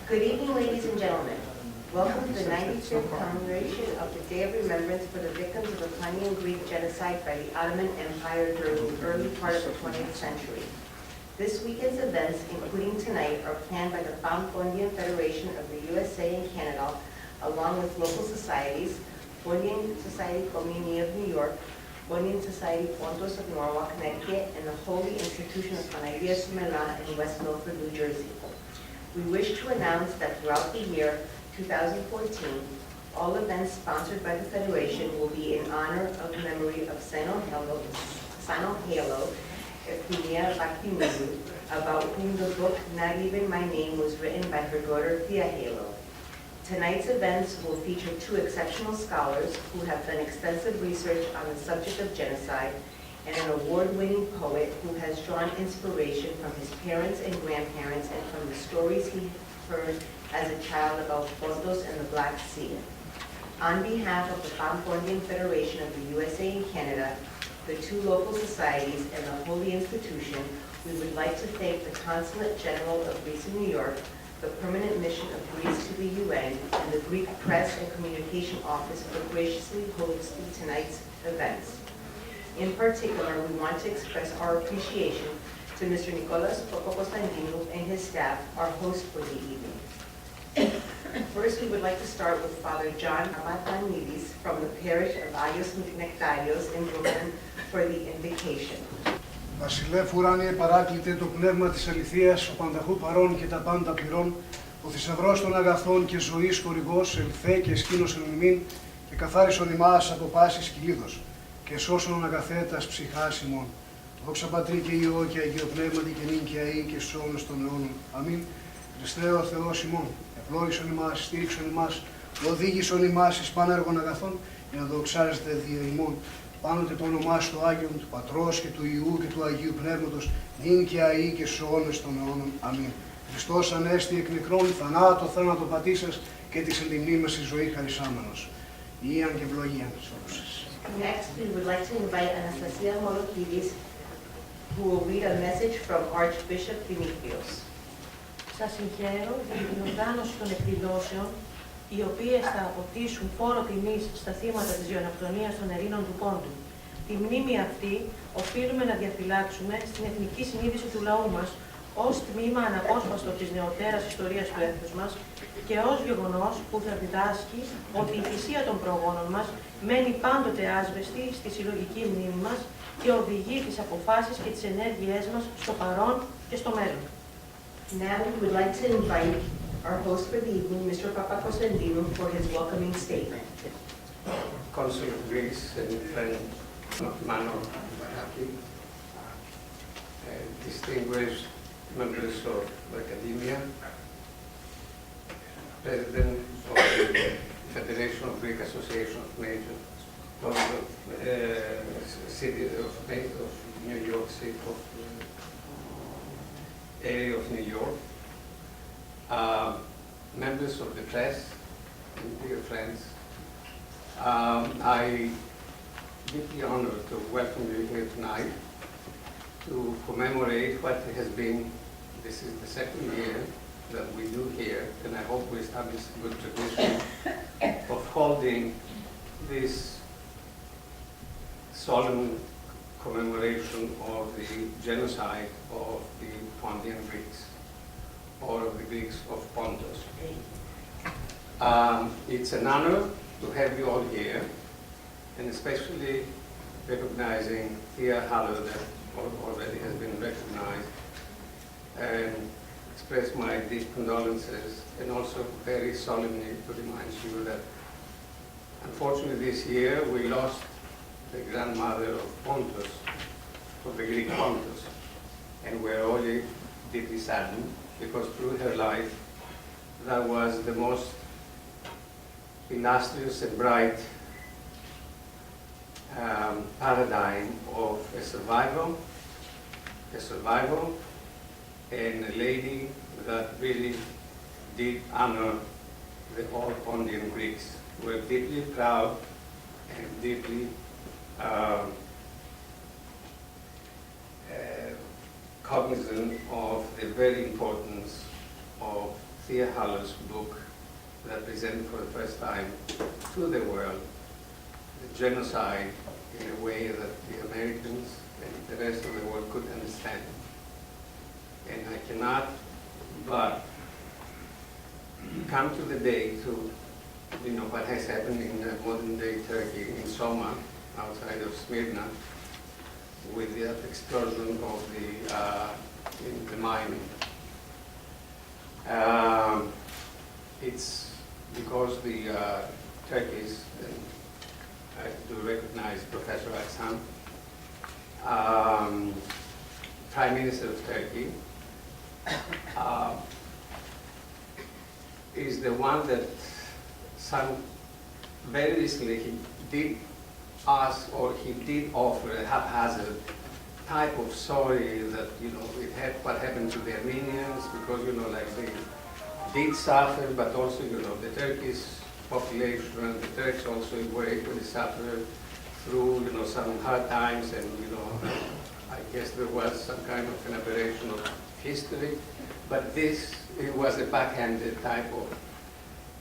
Good evening, ladies and gentlemen. Welcome to the 95th commemoration of the Day of Remembrance for the victims of the Pan-Pontian Greek genocide by the Ottoman Empire during the early part of the 20th century. This weekend's events, including tonight, are planned by the Pan-Pontian Federation of the USA and Canada, along with local societies, Pontian Society Comini of New York, Pontian Society Pontos of Norwalk, Connecticut, and the Holy Institution of Panagia Sumela in West Milford, New Jersey. We wish to announce that throughout the year 2014, all events sponsored by the Federation will be in honor of the memory of Sanohelo Efthymia Akçam, about whom the book Not Even My Name was written by her daughter Thea Halo. Tonight's events will feature two exceptional scholars who have done extensive research on the subject of genocide, and an award-winning poet who has drawn inspiration from his parents and grandparents and from the stories he heard as a child about Pontos and the Black Sea. On behalf of the Pan-Pontian Federation of the USA and Canada, the two local societies, and the Holy Institution, we would like to thank the Consulate General of Greece in New York, the Permanent Mission of Greece to the UN, and the Greek Press and Communication Office for graciously hosting tonight's events. In particular, we want to express our appreciation to Mr. Nicholas Konstantinou and his staff, our host for the evening. First, we would like to start with Father John Papatanidis from the parish of Agios Nektarios in Brooklyn for the invocation. Βασιλεύ ουράνιε παράκλητε το πνεύμα της αληθείας, ο πανταχού παρών και τα πάντα πληρών, ο θησαυρός των αγαθών και ζωής χορηγός, ελθέ και εσκήνωσον ημίν και καθάρισον ημάς από πάσης κυλίδος, και σώσον αγαθέτας ψυχάς ημών. Δόξα Πατρί και Υιό και Αγίο Πνεύματι και νυν και αεί και στους αιώνας των αιώνων. Αμήν. Χριστέ ο Θεός ημών, ευλόγησον ημάς, στήριξον ημάς, οδήγησον ημάς εις πάνεργων αγαθών, για να δοξάζετε δια ημών. Πάνοτε το όνομά σου το Άγιον, του Πατρός και του Υιού και του Αγίου Πνεύματος, νυν και αεί και στους αιώνας των αιώνων. Αμήν. Χριστός ανέστη εκ νεκρών, θανάτω θάνατο πατήσας και της εν τη μνήμη μας η ζωή χαρισάμενος. Ιαν και ευλογίαν σε όλους σας. Next, we would like to invite Anastasia Molokidis, who will read a message from Archbishop Dimitrios. Σας συγχαίρω για την οργάνωση των εκδηλώσεων, οι οποίες θα αποτίσουν φόρο τιμής στα θύματα της γενοκτονίας των Ελλήνων του Πόντου. Τη μνήμη αυτή οφείλουμε να διαφυλάξουμε στην εθνική συνείδηση του λαού μας, ως τμήμα αναπόσπαστο της νεωτέρας ιστορίας του έθνους μας και ως γεγονός που θα διδάσκει ότι η θυσία των προγόνων μας μένει πάντοτε άσβεστη στη συλλογική μνήμη μας και οδηγεί τις αποφάσεις και τις ενέργειές μας στο παρόν και στο μέλλον. Now we would like to invite our host for the evening, Mr. Papakonstantinou, for his welcoming statement. Consul of Greece and friend Mano Baraki, distinguished members of the Academia, President of the Federation of Greek Association of Major City of New York City, of area of New York, members of the press, and dear friends. I deeply honored to welcome you here tonight to commemorate what has been, this is the second year that we do here, and I hope we establish a good tradition of holding this solemn commemoration of the genocide of the Pontian Greeks, or of the Greeks of Pontus. It's an honor to have you all here, and especially recognizing Thea Halo, that already has been recognized, and express my deep condolences, and also very solemnly to remind you that unfortunately this year we lost the grandmother of Pontus, of the Greek Pontus, and we're all deeply saddened because through her life that was the most illustrious and bright paradigm of a survival, and a lady that really did honor the all Pontian Greeks. We're deeply proud and deeply cognizant of the very importance of Thea Hallow's book that presented for the first time to the world the genocide in a way that the Americans and the rest of the world could understand. And I cannot but come to the day to, what has happened in modern-day Turkey, in Soma, outside of Smyrna, with the explosion of the mining. It's because the Turkish, and I do recognize Professor Akçam, Prime Minister of Turkey, is the one that very recently he did ask, or he did offer a haphazard type of sorry that, what happened to the Armenians, because, like they did suffer, but also, the Turkish population and the Turks also were equally suffered through, some hard times, and, I guess there was some kind of an aberration of history, but it was a backhanded type of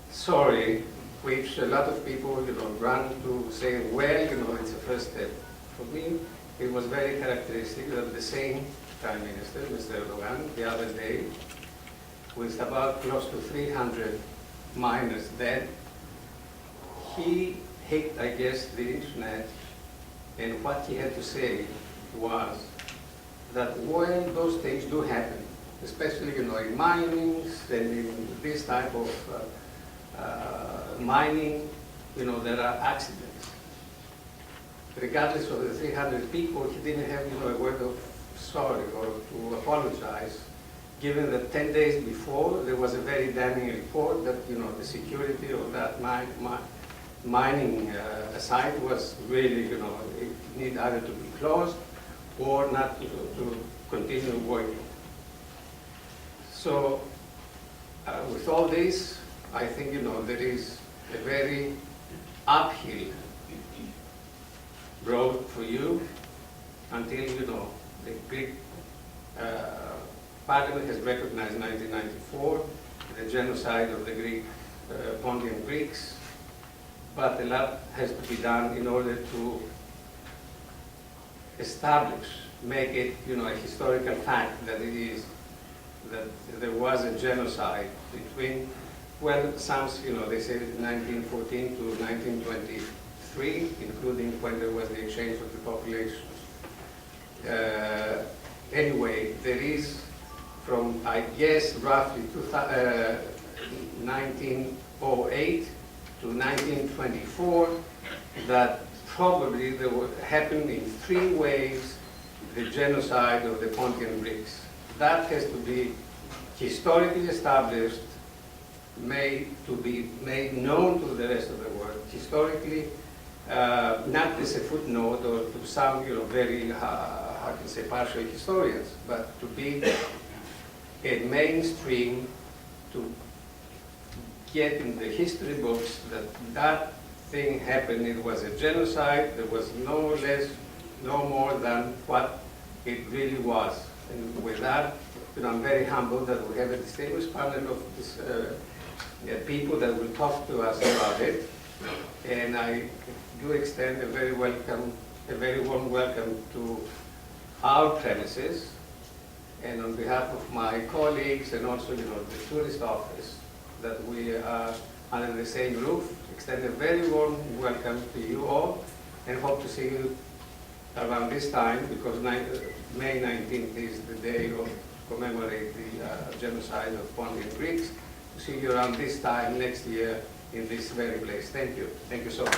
sorry, which a lot of people, run to say, well, it's a first step. For me, it was very characteristic that the same Prime Minister, Mr. Erdogan, the other day, with about close to 300 miners dead, he hit, I guess, the internet, and what he had to say was that, well, those things do happen, especially, in minings and in this type of mining, there are accidents. Regardless of the 300 people, he didn't have, a word of sorry or to apologize, given that 10 days before, there was a very damning report that, the security of that mining site was really, it needed either to be closed or not to continue working. So, with all this, I think, there is a very uphill road for you until, the Greek Parliament has recognized in 1994 the genocide of the Greek-Pontian Greeks, but a lot has to be done in order to establish, make it, a historical fact that that there was a genocide between, well, some, they say 1914 to 1923, including when there was the exchange of the populations. Anyway, there is from, I guess, roughly 1908 to 1924, that probably there happened in 3 ways the genocide of the Pontian Greeks. That has to be historically established, to be made known to the rest of the world, historically, not as a footnote or to some, very, how can I say, partial historians, but to be a mainstream, to get in the history books that thing happened, it was a genocide, there was no more than what it really was. And with that, I'm very humbled that we have a distinguished panel of this, people that will talk to us about it. And I do extend a very warm welcome to our premises. And on behalf of my colleagues and also, the tourist office, that we are under the same roof, extend a very warm welcome to you all, and hope to see you around this time, because May 19th is the day of commemorate the genocide of Pontian Greeks. To see you around this time next year in this very place. Thank you. Thank you so much.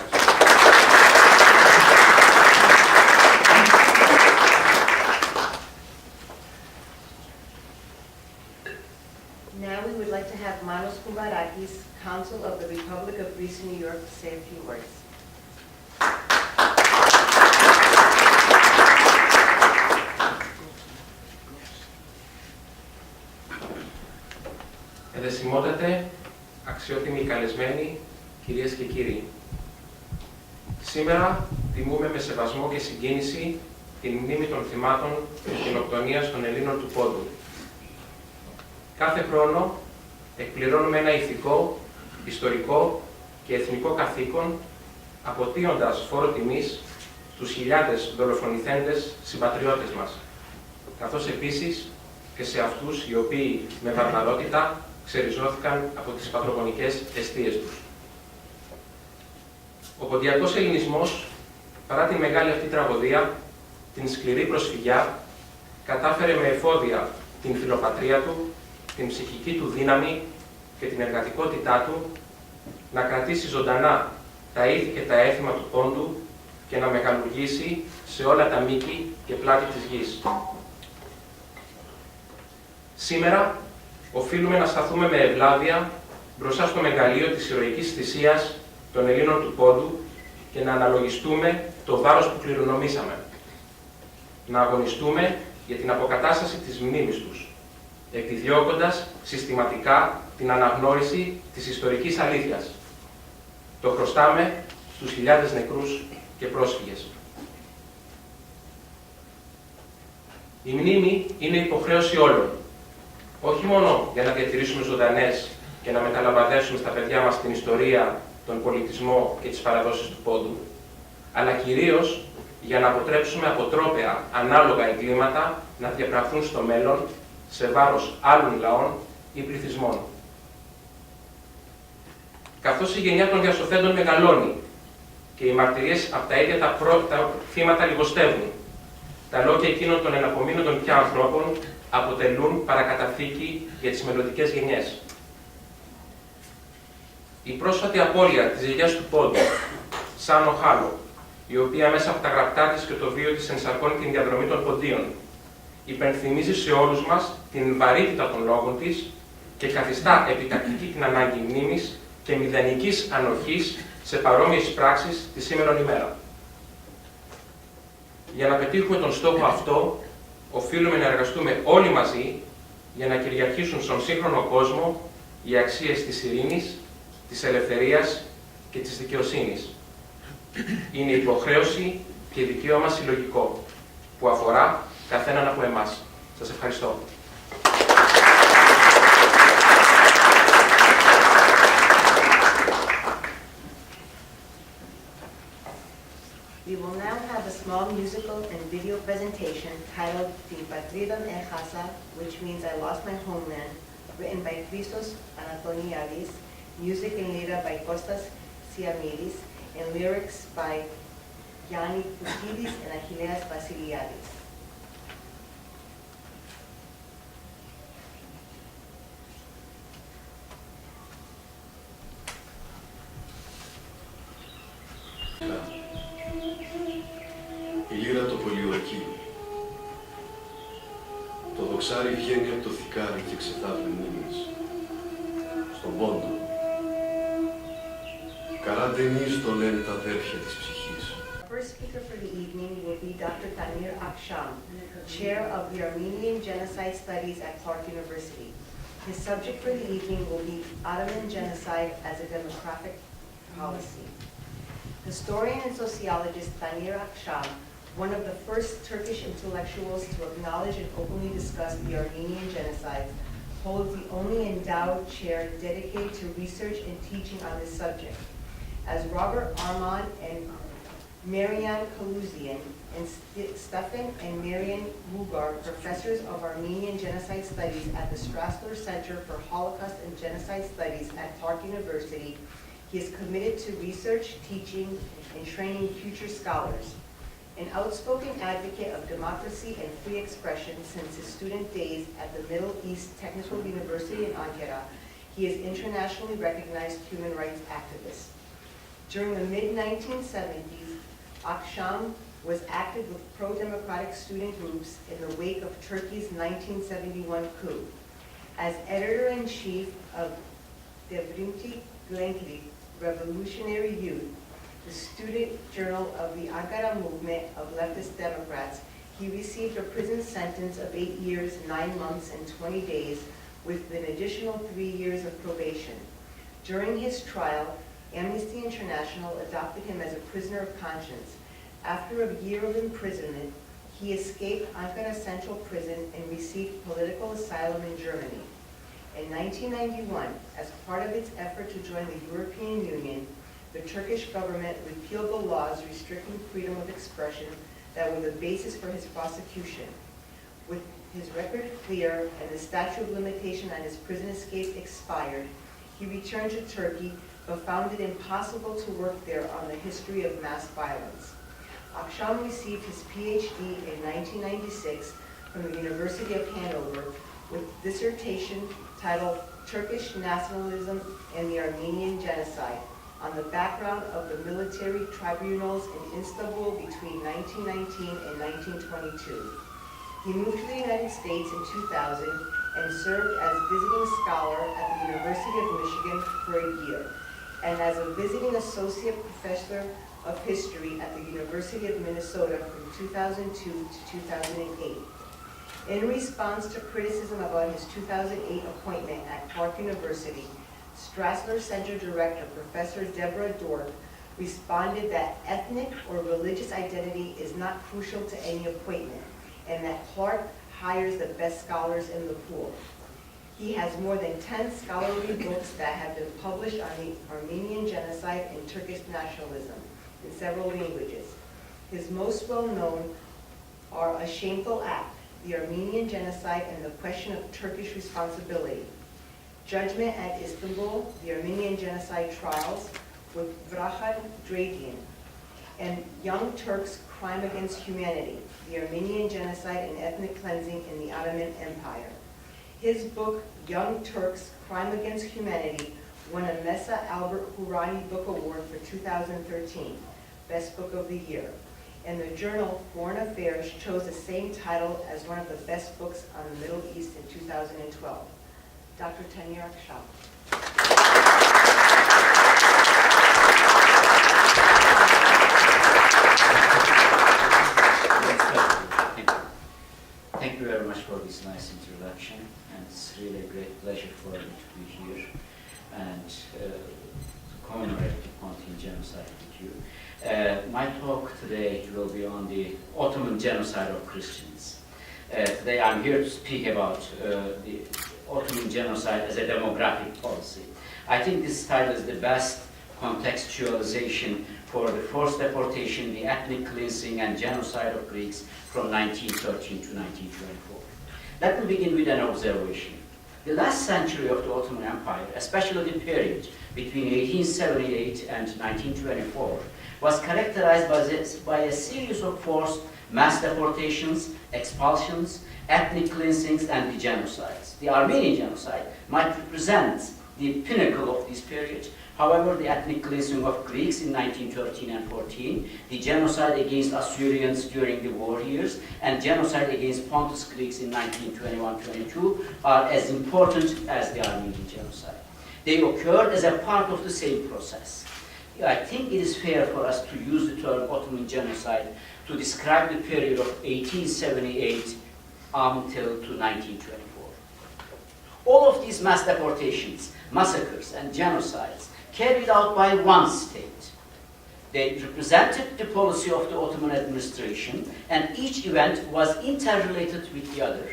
Now we would like to have Manos Koumarakis, Consul of the Republic of Greece in New York, to say a few words. Εδεσιμότατε, αξιότιμοι καλεσμένοι, κυρίες και κύριοι. Σήμερα τιμούμε με σεβασμό και συγκίνηση την μνήμη των θυμάτων της γενοκτονίας των Ελλήνων του Πόντου. Κάθε χρόνο εκπληρώνουμε ένα ηθικό, ιστορικό και εθνικό καθήκον, αποτείοντας φόρο τιμής στους χιλιάδες δολοφονηθέντες συμπατριώτες μας, καθώς επίσης και σε αυτούς οι οποίοι με βαρβαρότητα ξεριζώθηκαν από τις πατρογονικές εστίες τους. Ο ποντιακός ελληνισμός, παρά τη μεγάλη αυτή τραγωδία, την σκληρή προσφυγιά, κατάφερε με εφόδια την φιλοπατρία του, την ψυχική του δύναμη και την εργατικότητά του να κρατήσει ζωντανά τα ήθη και τα έθιμα του πόντου και να μεγαλουργήσει σε όλα τα μήκη και πλάτη της γης. Σήμερα οφείλουμε να σταθούμε με ευλάβεια μπροστά στο μεγαλείο της ηρωικής θυσίας των Ελλήνων του πόντου και να αναλογιστούμε το βάρος που κληρονομήσαμε. Να αγωνιστούμε για την αποκατάσταση της μνήμης τους, επιδιώκοντας συστηματικά την αναγνώριση της ιστορικής αλήθειας. Το χρωστάμε στους χιλιάδες νεκρούς και πρόσφυγες. Η μνήμη είναι υποχρέωση όλων, όχι μόνο για να διατηρήσουμε ζωντανές και να μεταλαμπαδεύσουμε στα παιδιά μας την ιστορία, τον πολιτισμό και τις παραδόσεις του πόντου, αλλά κυρίως για να αποτρέψουμε αποτρόπαια ανάλογα εγκλήματα να διαπραχθούν στο μέλλον σε βάρος άλλων λαών ή πληθυσμών. Καθώς η γενιά των διασωθέντων μεγαλώνει και οι μαρτυρίες από τα ίδια τα πρώτα θύματα λιγοστεύουν, τα λόγια εκείνων των εναπομείνοντων πια ανθρώπων αποτελούν παρακαταθήκη για τις μελλοντικές γενιές. Η πρόσφατη απώλεια της γιαγιάς του πόντου, Σάνο Χάλο, η οποία μέσα από τα γραπτά της και το βίο της ενσαρκώνει την διαδρομή των ποντίων, υπενθυμίζει σε όλους μας την βαρύτητα των λόγων της και καθιστά επιτακτική την ανάγκη μνήμης και μηδενικής ανοχής σε παρόμοιες πράξεις τη σήμερον ημέρα. Για να πετύχουμε τον στόχο αυτό, οφείλουμε να εργαστούμε όλοι μαζί για να κυριαρχήσουν στον σύγχρονο κόσμο οι αξίες της ειρήνης, της ελευθερίας και της δικαιοσύνης. Είναι υποχρέωση και δικαίωμα συλλογικό που αφορά καθέναν από εμάς. Σας ευχαριστώ. We will now have a small musical and video presentation titled Την Πατρίδα με έχασα, which means I lost my homeland, written by Christos Anatoniadis, music and letra by Kostas Siamidis, and lyrics by Yanni Koukidis and Achilleas Vasiliadis. Η λύρα το πολιορκεί. Το δοξάρι βγαίνει από το θικάρι και ξεθάβει μνήμες. Στον πόντο. Καραντενής το λένε τα αδέρφια της ψυχής. First speaker for the evening will be Dr. Tanir Akçam, Chair of the Armenian Genocide Studies at Clark University. His subject for the evening will be Ottoman Genocide as a Democratic Policy. Historian and sociologist Tanir Akçam, one of the first Turkish intellectuals to acknowledge and openly discuss the Armenian genocide, holds the only endowed chair dedicated to research and teaching on this subject. As Robert Armand and Marian Kalouzian and Stefan and Marian Rugar, professors of Armenian Genocide Studies at the Strassler Center for Holocaust and Genocide Studies at Clark University, he is committed to research, teaching, and training future scholars. An outspoken advocate of democracy and free expression since his student days at the Middle East Technical University in Ankara, he is internationally recognized human rights activist. During the mid-1970s, Akçam was active with pro-democratic student groups in the wake of Turkey's 1971 coup. As editor-in-chief of Devrimci Gelenlik, Revolutionary Youth, the student journal of the Ankara movement of leftist Democrats, he received a prison sentence of 8 years, 9 months, and 20 days, with an additional 3 years of probation. During his trial, Amnesty International adopted him as a prisoner of conscience. After a year of imprisonment, he escaped Ankara Central Prison and received political asylum in Germany. In 1991, as part of its effort to join the European Union, the Turkish government repealed the laws restricting freedom of expression that were the basis for his prosecution. With his record clear and the statute of limitation on his prison escape expired, he returned to Turkey but found it impossible to work there on the history of mass violence. Akçam received his PhD in 1996 from the University of Hanover with a dissertation titled Turkish Nationalism and the Armenian Genocide on the background of the military tribunals in Istanbul between 1919 and 1922. He moved to the United States in 2000 and served as visiting scholar at the University of Michigan for a year, and as a visiting associate professor of history at the University of Minnesota from 2002 to 2008. In response to criticism about his 2008 appointment at Clark University, Strassler Center Director Professor Deborah Dorp responded that ethnic or religious identity is not crucial to any appointment, and that Clark hires the best scholars in the pool. He has more than 10 scholarly books that have been published on the Armenian genocide and Turkish nationalism in several languages. His most well-known are A Shameful Act, the Armenian Genocide and the Question of Turkish Responsibility, Judgment at Istanbul, the Armenian Genocide Trials with Vrahan Dradian, and Young Turks' Crime Against Humanity, the Armenian Genocide and Ethnic Cleansing in the Ottoman Empire. His book, Young Turks, Crime Against Humanity, won a Mesa Albert Hourani Book Award for 2013, Best Book of the Year. And the journal Foreign Affairs chose the same title as one of the best books on the Middle East in 2012. Dr. Tanir Akçam. Thank you very much for this nice introduction, and it's really a great pleasure for me to be here and to commemorate the Pontian Genocide with you. My talk today will be on the Ottoman Genocide of Christians. Today I'm here to speak about the Ottoman Genocide as a demographic policy. I think this title is the best contextualization for the forced deportation, the ethnic cleansing and genocide of Greeks from 1913 to 1924. Let me begin with an observation. The last century of the Ottoman Empire, especially the period between 1878 and 1924, was characterized by a series of forced mass deportations, expulsions, ethnic cleansings, and the genocides. The Armenian genocide might represent the pinnacle of this period. However, the ethnic cleansing of Greeks in 1913 and 14, the genocide against Assyrians during the war years, and genocide against Pontus Greeks in 1921-22 are as important as the Armenian genocide. They occurred as a part of the same process. I think it is fair for us to use the term Ottoman genocide to describe the period of 1878 until to 1924. All of these mass deportations, massacres, and genocides carried out by one state. They represented the policy of the Ottoman administration, and each event was interrelated with the other.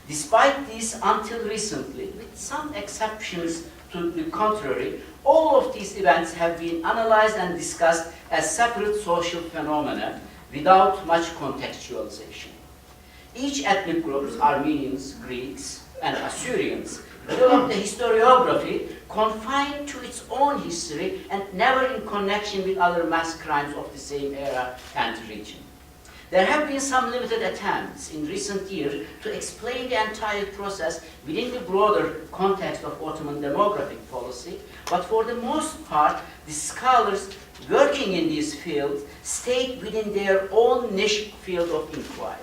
Despite this, until recently, with some exceptions to the contrary, all of these events have been analyzed and discussed as separate social phenomena without much contextualization. Each ethnic group, Armenians, Greeks, and Assyrians, developed a historiography confined to its own history and never in connection with other mass crimes of the same era and region. There have been some limited attempts in recent years to explain the entire process within the broader context of Ottoman demographic policy, but for the most part, the scholars working in these fields stayed within their own niche field of inquiry.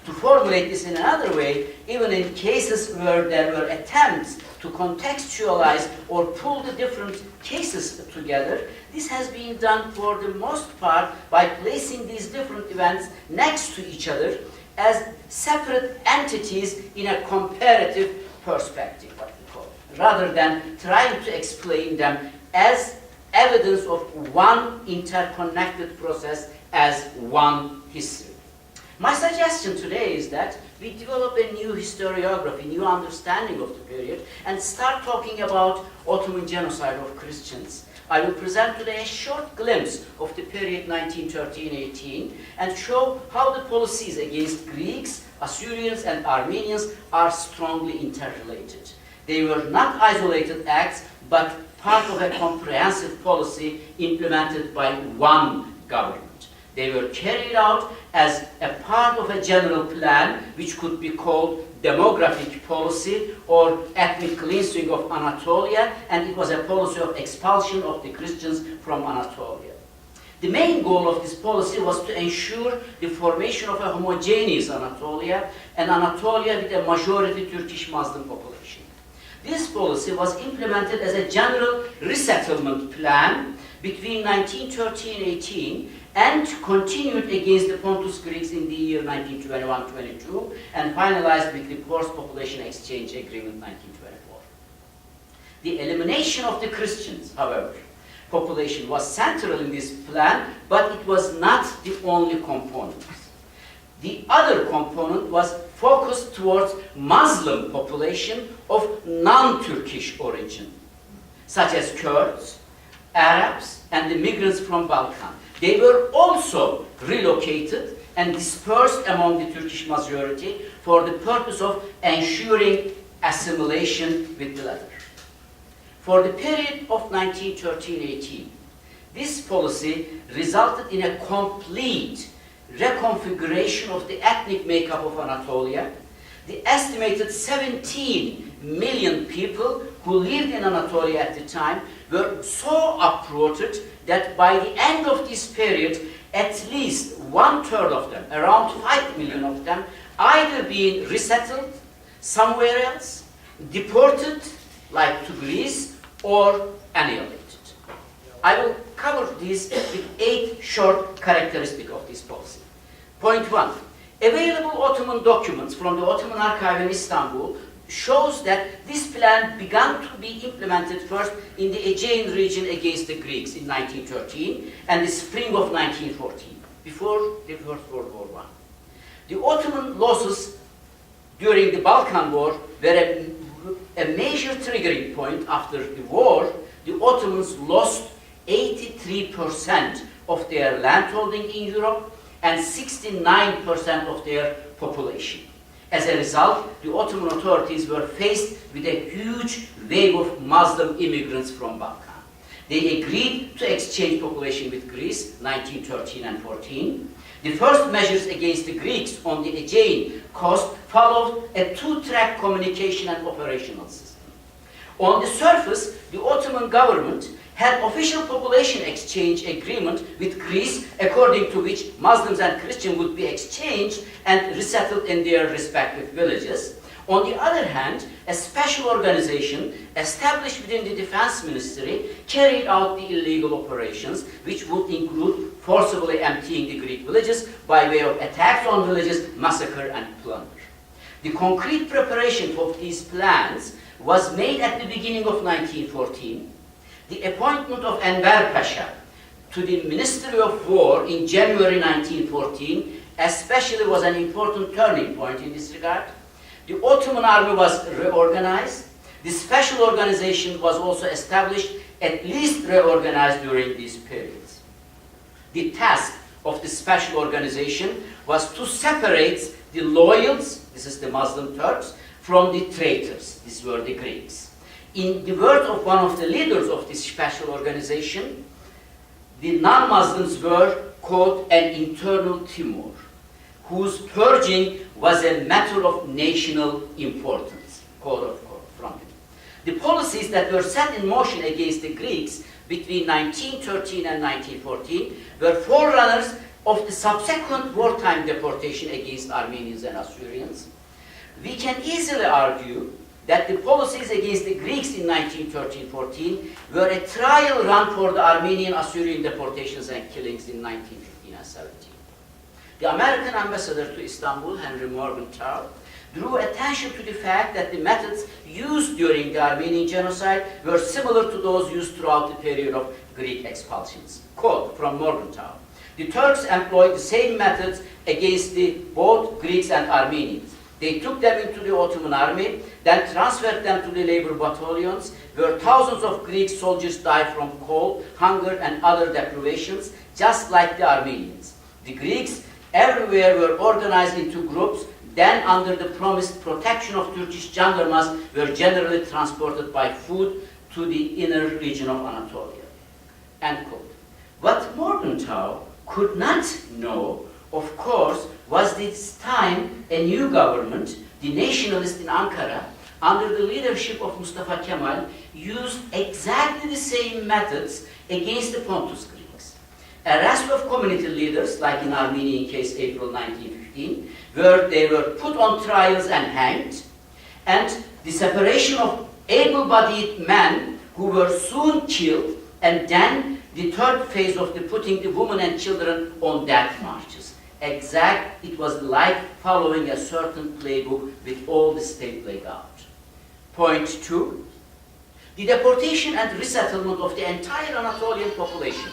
To formulate this in another way, even in cases where there were attempts to contextualize or pull the different cases together, this has been done for the most part by placing these different events next to each other as separate entities in a comparative perspective, what we call it, rather than trying to explain them as evidence of one interconnected process as one history. My suggestion today is that we develop a new historiography, new understanding of the period, and start talking about Ottoman genocide of Christians. I will present today a short glimpse of the period 1913-18 and show how the policies against Greeks, Assyrians, and Armenians are strongly interrelated. They were not isolated acts, but part of a comprehensive policy implemented by one government. They were carried out as a part of a general plan which could be called demographic policy or ethnic cleansing of Anatolia, and it was a policy of expulsion of the Christians from Anatolia. The main goal of this policy was to ensure the formation of a homogeneous Anatolia, an Anatolia with a majority Turkish Muslim population. This policy was implemented as a general resettlement plan between 1913-18 and continued against the Pontus Greeks in the year 1921-22 and finalized with the Post-Population Exchange Agreement 1924. The elimination of the Christians, however, population was central in this plan, but it was not the only component. The other component was focused towards Muslim population of non-Turkish origin, such as Kurds, Arabs, and the migrants from Balkan. They were also relocated and dispersed among the Turkish majority for the purpose of ensuring assimilation with the latter. For the period of 1913-18, this policy resulted in a complete reconfiguration of the ethnic makeup of Anatolia. The estimated 17 million people who lived in Anatolia at the time were so uprooted that by the end of this period, at least 1/3 of them, around 5 million of them, either being resettled somewhere else, deported, like to Greece, or annihilated. I will cover these with 8 short characteristics of this policy. Point 1. Available Ottoman documents from the Ottoman Archive in Istanbul shows that this plan began to be implemented first in the Aegean region against the Greeks in 1913 and the spring of 1914, before the First World War I. The Ottoman losses during the Balkan War were a major triggering point. After the war, the Ottomans lost 83% of their landholding in Europe and 69% of their population. As a result, the Ottoman authorities were faced with a huge wave of Muslim immigrants from Balkan. They agreed to exchange population with Greece, 1913 and 14. The first measures against the Greeks on the Aegean coast followed a 2-track communication and operational system. On the surface, the Ottoman government had official population exchange agreement with Greece, according to which Muslims and Christians would be exchanged and resettled in their respective villages. On the other hand, a special organization established within the Defense Ministry carried out the illegal operations, which would include forcibly emptying the Greek villages by way of attacks on villages, massacre, and plunder. The concrete preparation of these plans was made at the beginning of 1914. The appointment of Enver Pasha to the Ministry of War in January 1914 especially was an important turning point in this regard. The Ottoman army was reorganized. The special organization was also established, at least reorganized during these periods. The task of the special organization was to separate the loyals, this is the Muslim Turks, from the traitors, these were the Greeks. In the words of one of the leaders of this special organization, the non-Muslims were called an internal Timur, whose purging was a matter of national importance, from it. The policies that were set in motion against the Greeks between 1913 and 1914 were forerunners of the subsequent wartime deportation against Armenians and Assyrians. We can easily argue that the policies against the Greeks in 1913-14 were a trial run for the Armenian-Assyrian deportations and killings in 1915 and 17. The American ambassador to Istanbul, Henry Morgenthau, drew attention to the fact that the methods used during the Armenian genocide were similar to those used throughout the period of Greek expulsions. Quote from Morgenthau: The Turks employed the same methods against both Greeks and Armenians. They took them into the Ottoman army, then transferred them to the labor battalions, where thousands of Greek soldiers died from cold, hunger, and other deprivations, just like the Armenians. The Greeks everywhere were organized into groups, then under the promised protection of Turkish gendarmes, were generally transported by foot to the inner region of Anatolia. End quote. What Morgenthau could not know, of course, was this time a new government, the nationalists in Ankara, under the leadership of Mustafa Kemal, used exactly the same methods against the Pontus Greeks. Arrest of community leaders, like in Armenian case April 1915, where they were put on trials and hanged, and the separation of able-bodied men who were soon killed, and then the third phase of the putting the women and children on death marches. It was like following a certain playbook with all the state laid out. Point 2, the deportation and resettlement of the entire Anatolian population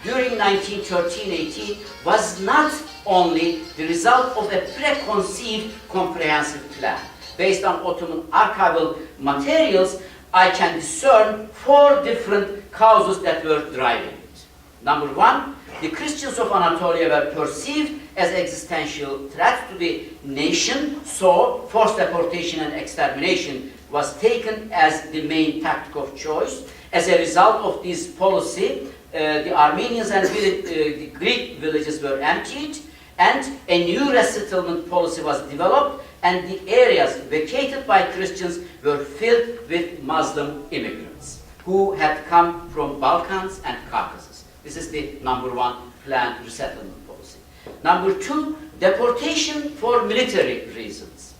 during 1913-18 was not only the result of a preconceived comprehensive plan. Based on Ottoman archival materials, I can discern 4 different causes that were driving it. Number 1, the Christians of Anatolia were perceived as existential threats to the nation, so forced deportation and extermination was taken as the main tactic of choice. As a result of this policy, the Armenians and the Greek villages were emptied, and a new resettlement policy was developed, and the areas vacated by Christians were filled with Muslim immigrants who had come from Balkans and Caucasus. This is the number 1 planned resettlement policy. Number 2, deportation for military reasons.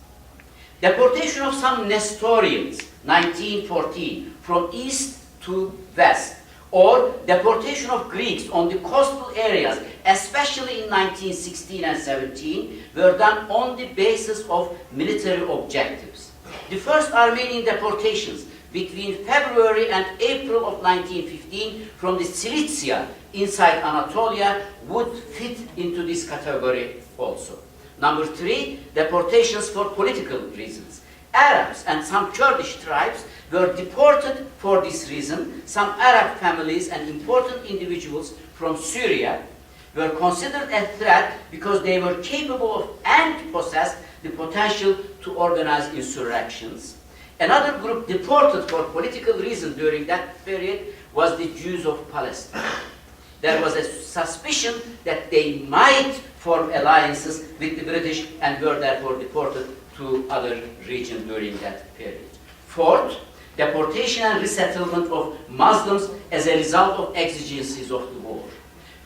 Deportation of some Nestorians, 1914, from east to west, or deportation of Greeks on the coastal areas, especially in 1916 and 17, were done on the basis of military objectives. The first Armenian deportations between February and April of 1915 from the Cilicia inside Anatolia would fit into this category also. Number 3, deportations for political reasons. Arabs and some Kurdish tribes were deported for this reason. Some Arab families and important individuals from Syria were considered a threat because they were capable of and possessed the potential to organize insurrections. Another group deported for political reasons during that period was the Jews of Palestine. There was a suspicion that they might form alliances with the British and were therefore deported to other regions during that period. 4th, deportation and resettlement of Muslims as a result of exigencies of the war.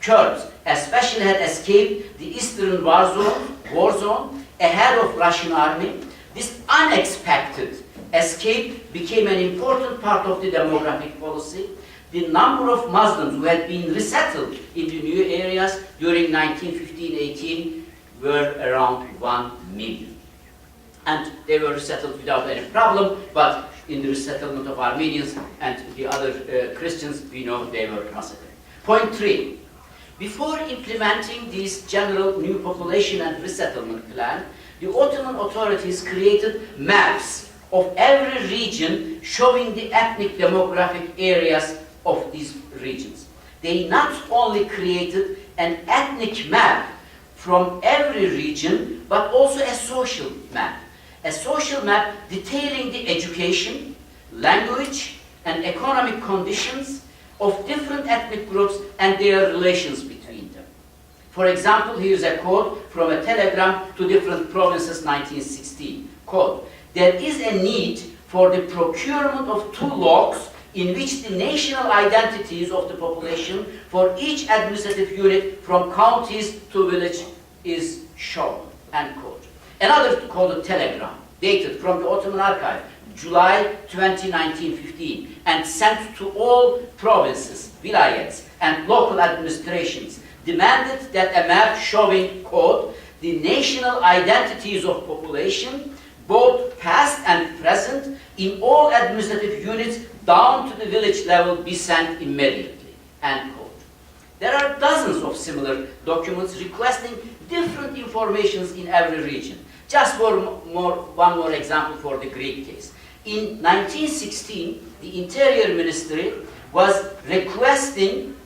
Kurds especially had escaped the Eastern war zone ahead of Russian army. This unexpected escape became an important part of the demographic policy. The number of Muslims who had been resettled in the new areas during 1915-18 were around 1 million. And they were resettled without any problem, but in the resettlement of Armenians and the other Christians, we know they were massacred. Point 3. Before implementing this general new population and resettlement plan, the Ottoman authorities created maps of every region showing the ethnic demographic areas of these regions. They not only created an ethnic map from every region, but also a social map. A social map detailing the education, language, and economic conditions of different ethnic groups and their relations between them. For example, here's a quote from a telegram to different provinces, 1916. Quote, "There is a need for the procurement of 2 logs in which the national identities of the population for each administrative unit from counties to village is shown." End quote. Another quoted telegram, dated from the Ottoman archive, July 20, 1915, and sent to all provinces, vilayets, and local administrations, demanded that a map showing, quote, "the national identities of population, both past and present, in all administrative units down to the village level be sent immediately." End quote. There are dozens of similar documents requesting different informations in every region. Just one more example for the Greek case. In 1916, the Interior Ministry was requesting,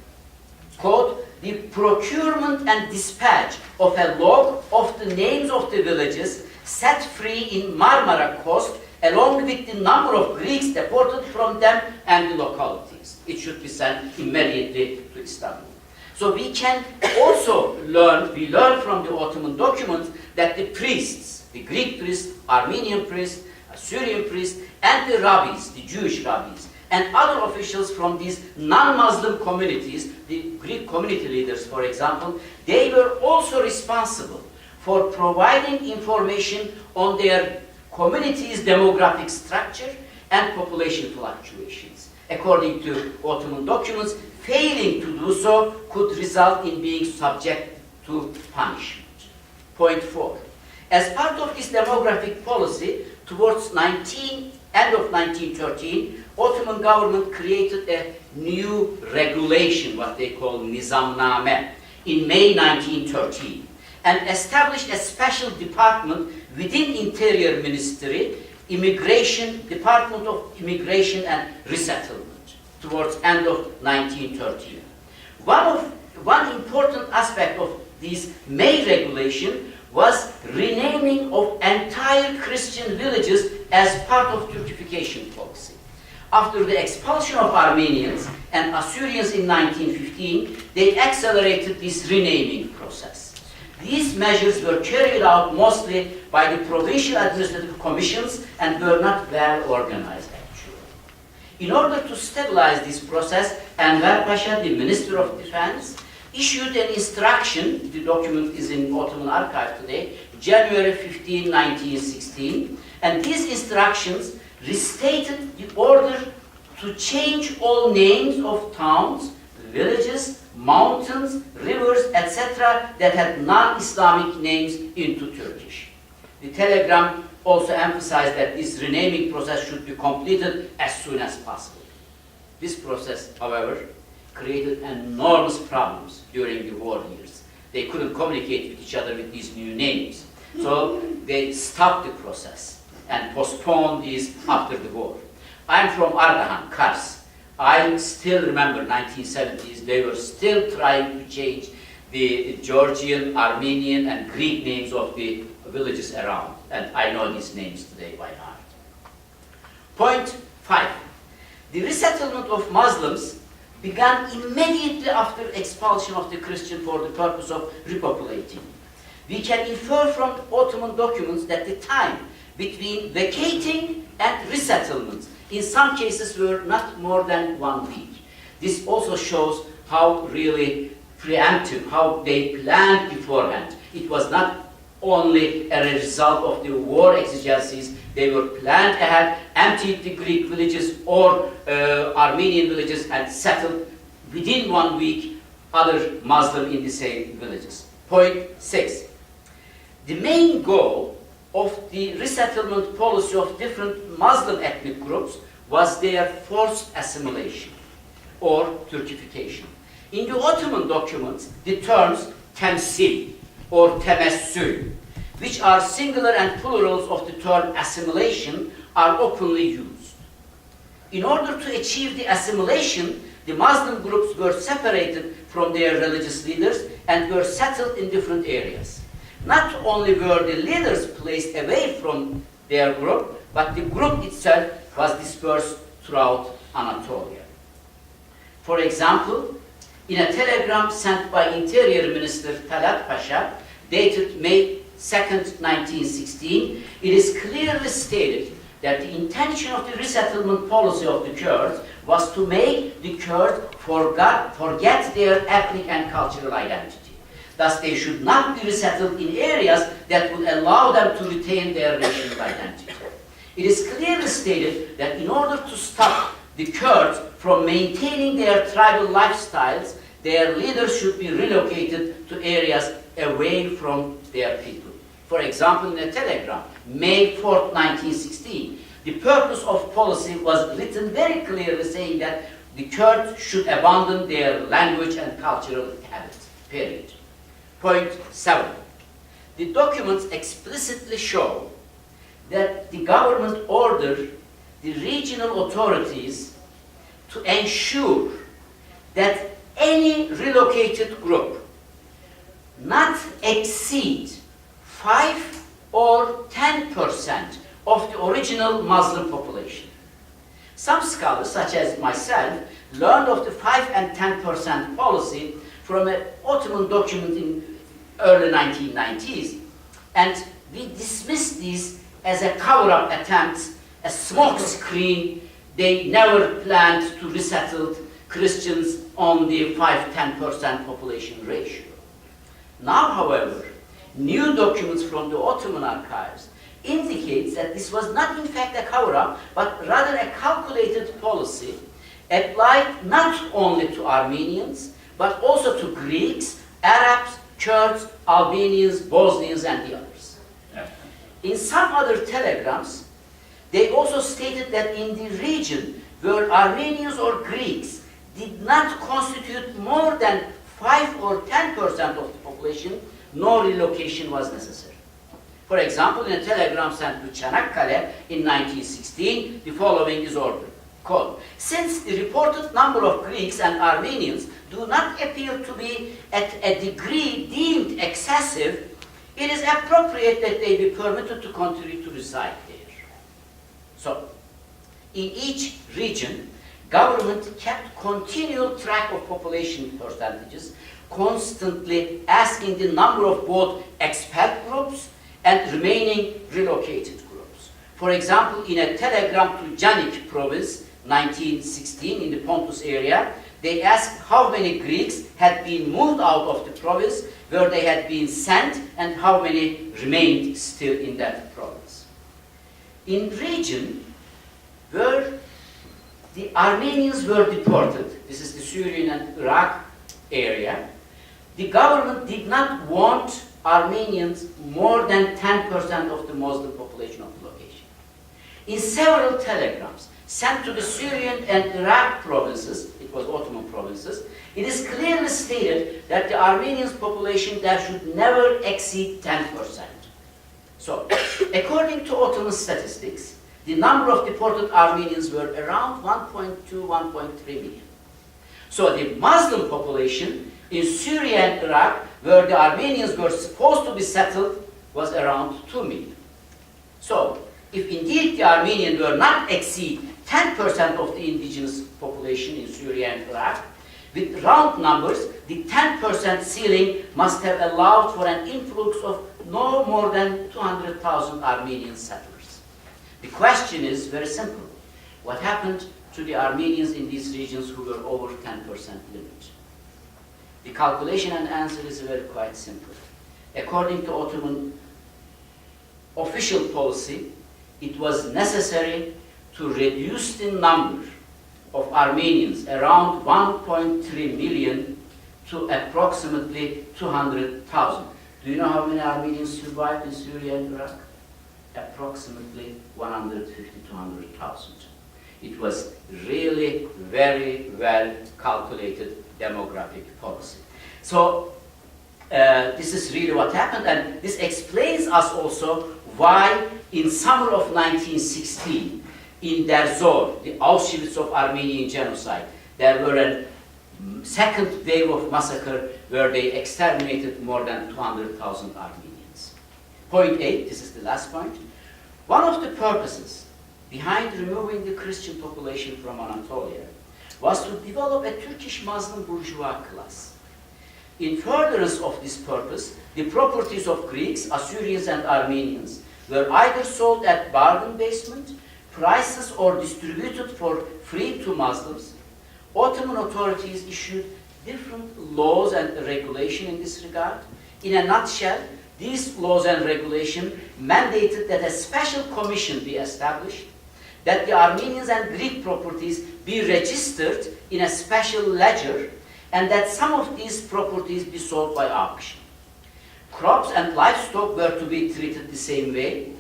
quote, the procurement and dispatch of a log of the names of the villages set free in Marmara Coast, along with the number of Greeks deported from them and the localities. It should be sent immediately to Istanbul. So we can also learn from the Ottoman documents that the priests, the Greek priests, Armenian priests, Assyrian priests, and the rabbis, the Jewish rabbis, and other officials from these non-Muslim communities, the Greek community leaders, for example, they were also responsible for providing information on their community's demographic structure and population fluctuations. According to Ottoman documents, failing to do so could result in being subject to punishment. Point 4. As part of this demographic policy, towards end of 1913, Ottoman government created a new regulation, what they call Nizamname, in May 1913, and established a special department within Interior Ministry, Department of Immigration and Resettlement, towards end of 1913. One important aspect of this May regulation was renaming of entire Christian villages as part of Turkification policy. After the expulsion of Armenians and Assyrians in 1915, they accelerated this renaming process. These measures were carried out mostly by the provincial administrative commissions and were not well organized, actually. In order to stabilize this process, Enver Pasha, the Minister of Defense, issued an instruction, the document is in Ottoman archive today, January 15, 1916, and these instructions restated the order to change all names of towns, villages, mountains, rivers, etc. that had non-Islamic names into Turkish. The telegram also emphasized that this renaming process should be completed as soon as possible. This process, however, created enormous problems during the war years. They couldn't communicate with each other with these new names. So they stopped the process and postponed these after the war. I'm from Ardahan, Kars. I still remember 1970s, they were still trying to change the Georgian, Armenian, and Greek names of the villages around. And I know these names today by heart. Point 5. The resettlement of Muslims began immediately after expulsion of the Christian for the purpose of repopulating. We can infer from Ottoman documents that the time between vacating and resettlement in some cases were not more than 1 week. This also shows how really preemptive, how they planned beforehand. It was not only a result of the war exigencies, they were planned ahead, emptied the Greek villages or Armenian villages and settled within 1 week other Muslim in the same villages. Point 6. The main goal of the resettlement policy of different Muslim ethnic groups was their forced assimilation or Turkification. In the Ottoman documents, the terms temsil or temessül, which are singular and plurals of the term assimilation, are openly used. In order to achieve the assimilation, the Muslim groups were separated from their religious leaders and were settled in different areas. Not only were the leaders placed away from their group, but the group itself was dispersed throughout Anatolia. For example, in a telegram sent by Interior Minister Talat Pasha, dated May 2nd, 1916, it is clearly stated that the intention of the resettlement policy of the Kurds was to make the Kurds forget their ethnic and cultural identity. Thus, they should not be resettled in areas that would allow them to retain their national identity. It is clearly stated that in order to stop the Kurds from maintaining their tribal lifestyles, their leaders should be relocated to areas away from their people. For example, in a telegram, May 4th, 1916, the purpose of policy was written very clearly, saying that the Kurds should abandon their language and cultural habits, period. Point 7. The documents explicitly show that the government ordered the regional authorities to ensure that any relocated group not exceed 5 or 10% of the original Muslim population. Some scholars, such as myself, learned of the 5 and 10% policy from an Ottoman document in early 1990s, and we dismissed these as a cover-up attempt, a smoke screen. They never planned to resettle Christians on the 5-10% population ratio. Now, however, new documents from the Ottoman archives indicates that this was not in fact a cover-up, but rather a calculated policy applied not only to Armenians, but also to Greeks, Arabs, Kurds, Albanians, Bosnians, and the others. In some other telegrams, they also stated that in the region where Armenians or Greeks did not constitute more than 5 or 10% of the population, no relocation was necessary. For example, in a telegram sent to Çanakkale in 1916, the following is ordered. Quote, since the reported number of Greeks and Armenians do not appear to be at a degree deemed excessive, it is appropriate that they be permitted to continue to reside there. So, in each region, government kept continual track of population percentages, constantly asking the number of both expelled groups and remaining relocated groups. For example, in a telegram to Janik province, 1916, in the Pontus area, they asked how many Greeks had been moved out of the province where they had been sent and how many remained still in that province. In region where the Armenians were deported, this is the Syrian and Iraq area, the government did not want Armenians more than 10% of the Muslim population of the location. In several telegrams sent to the Syrian and Iraq provinces, it was Ottoman provinces, it is clearly stated that the Armenians population there should never exceed 10%. So, according to Ottoman statistics, the number of deported Armenians were around 1.2, 1.3 million. So the Muslim population in Syria and Iraq, where the Armenians were supposed to be settled, was around 2 million. So, if indeed the Armenians were not exceed 10% of the indigenous population in Syria and Iraq, with round numbers, the 10% ceiling must have allowed for an influx of no more than 200,000 Armenian settlers. The question is very simple. What happened to the Armenians in these regions who were over 10% limit? The calculation and answer is very quite simple. According to Ottoman official policy, it was necessary to reduce the number of Armenians around 1.3 million to approximately 200,000. Do you know how many Armenians survived in Syria and Iraq? Approximately 150,000 to 200,000. It was really very well calculated demographic policy. So this is really what happened, and this explains us also why in summer of 1916 in Derzor, the Auschwitz of Armenian genocide, there were a second wave of massacre where they exterminated more than 200,000 Armenians. Point 8, this is the last point. One of the purposes behind removing the Christian population from Anatolia was to develop a Turkish Muslim bourgeois class. In furtherance of this purpose, the properties of Greeks, Assyrians, and Armenians were either sold at bargain basement prices or distributed for free to Muslims. Ottoman authorities issued different laws and regulations in this regard. In a nutshell, these laws and regulations mandated that a special commission be established, that the Armenians and Greek properties be registered in a special ledger, and that some of these properties be sold by auction. Crops and livestock were to be treated the same way.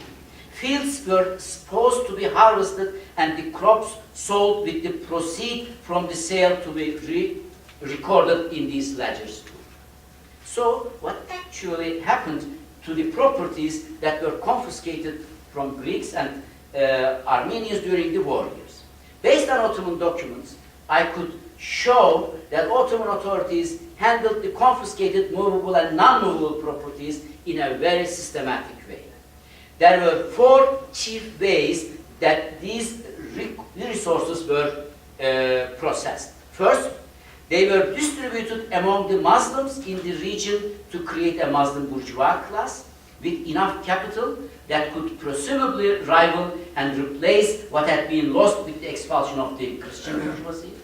fields were supposed to be harvested and the crops sold with the proceed from the sale to be recorded in these ledgers too. So what actually happened to the properties that were confiscated from Greeks and Armenians during the war years? Based on Ottoman documents, I could show that Ottoman authorities handled the confiscated movable and non-movable properties in a very systematic way. There were 4 chief ways that these resources were processed. First, they were distributed among the Muslims in the region to create a Muslim bourgeois class with enough capital that could presumably rival and replace what had been lost with the expulsion of the Christian bourgeoisie.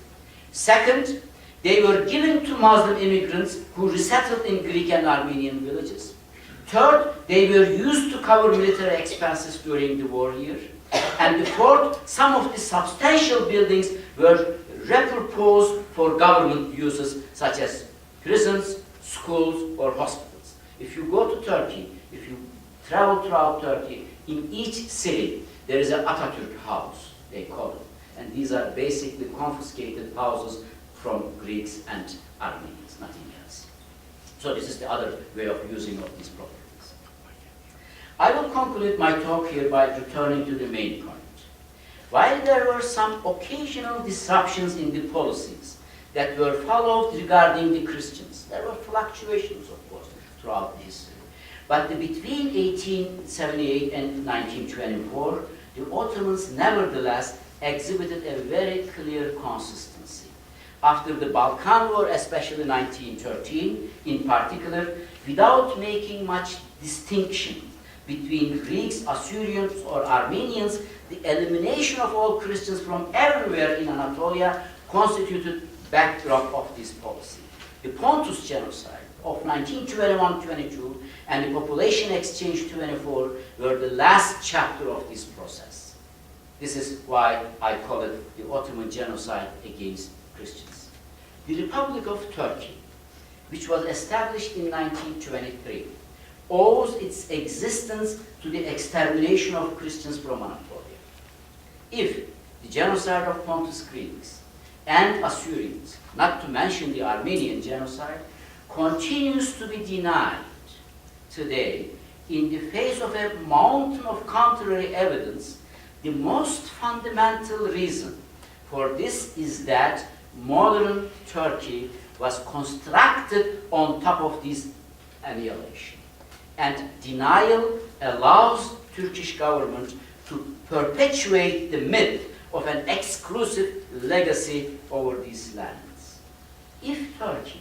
Second, they were given to Muslim immigrants who resettled in Greek and Armenian villages. Third, they were used to cover military expenses during the war year. And the fourth, some of the substantial buildings were repurposed for government uses such as prisons, schools, or hospitals. If you go to Turkey, if you travel throughout Turkey, in each city there is an Atatürk house, they call it. And these are basically confiscated houses from Greeks and Armenians, nothing else. So this is the other way of using of these properties. I will conclude my talk here by returning to the main point. While there were some occasional disruptions in the policies that were followed regarding the Christians, there were fluctuations, of course, throughout history. But between 1878 and 1924, the Ottomans nevertheless exhibited a very clear consistency. After the Balkan War, especially 1913 in particular, without making much distinction between Greeks, Assyrians, or Armenians, the elimination of all Christians from everywhere in Anatolia constituted backdrop of this policy. The Pontus Genocide of 1921-22 and the Population Exchange 24 were the last chapter of this process. This is why I call it the Ottoman Genocide against Christians. The Republic of Turkey, which was established in 1923, owes its existence to the extermination of Christians from Anatolia. If the genocide of Pontus Greeks and Assyrians, not to mention the Armenian genocide, continues to be denied today in the face of a mountain of contrary evidence, the most fundamental reason for this is that modern Turkey was constructed on top of this annihilation. And denial allows Turkish government to perpetuate the myth of an exclusive legacy over these lands. If Turkey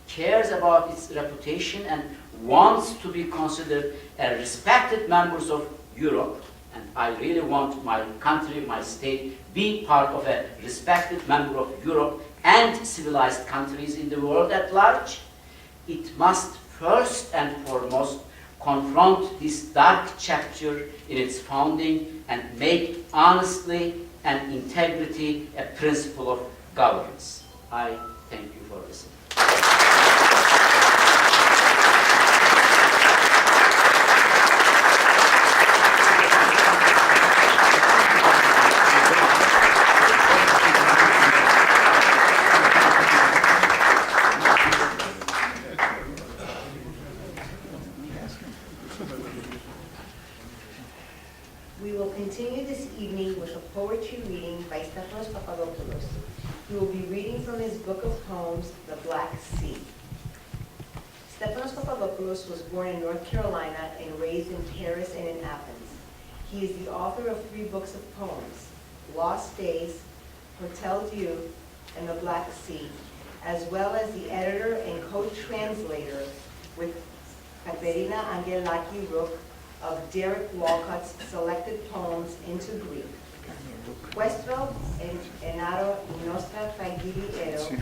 cares about its reputation and wants to be considered a respected member of Europe, and I really want my country, my state, be part of a respected member of Europe and civilized countries in the world at large, it must first and foremost confront this dark chapter in its founding and make honesty and integrity a principle of governance. I thank you for listening. We will continue this evening with a poetry reading by Stefanos Papadopoulos. He will be reading from his book of poems, The Black Sea. Stefanos Papadopoulos was born in North Carolina and raised in Paris and in Athens. He is the author of 3 books of poems, Lost Days, Hotel Dieu, and The Black Sea, as well as the editor and co-translator with Katerina Angelaki-Rook of Derek Walcott's selected poems into Greek. Vuestro enaro nostra fragili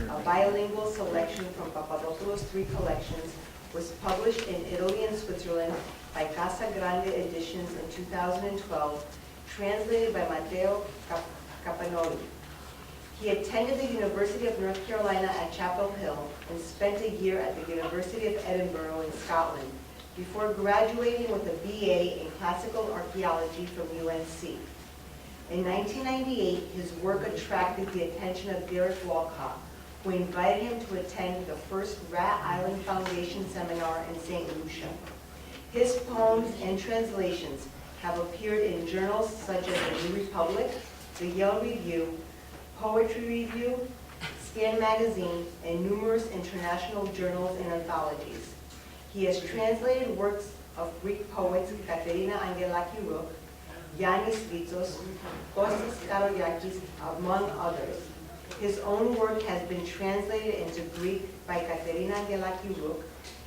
a bilingual selection from Papadopoulos' 3 collections, was published in Italy and Switzerland by Casa Grande Editions in 2012, translated by Matteo Capanoli. He attended the University of North Carolina at Chapel Hill and spent a year at the University of Edinburgh in Scotland before graduating with a BA in Classical Archaeology from UNC. In 1998, his work attracted the attention of Derek Walcott, who invited him to attend the first Rat Island Foundation seminar in St. Lucia. His poems and translations have appeared in journals such as the New Republic, the Yale Review, Poetry Review, Scan Magazine, and numerous international journals and anthologies. He has translated works of Greek poets Katerina Angelaki-Rook, Yannis Vitsos, Kostas Karogiakis, among others. His own work has been translated into Greek by Katerina Angelaki-Rook,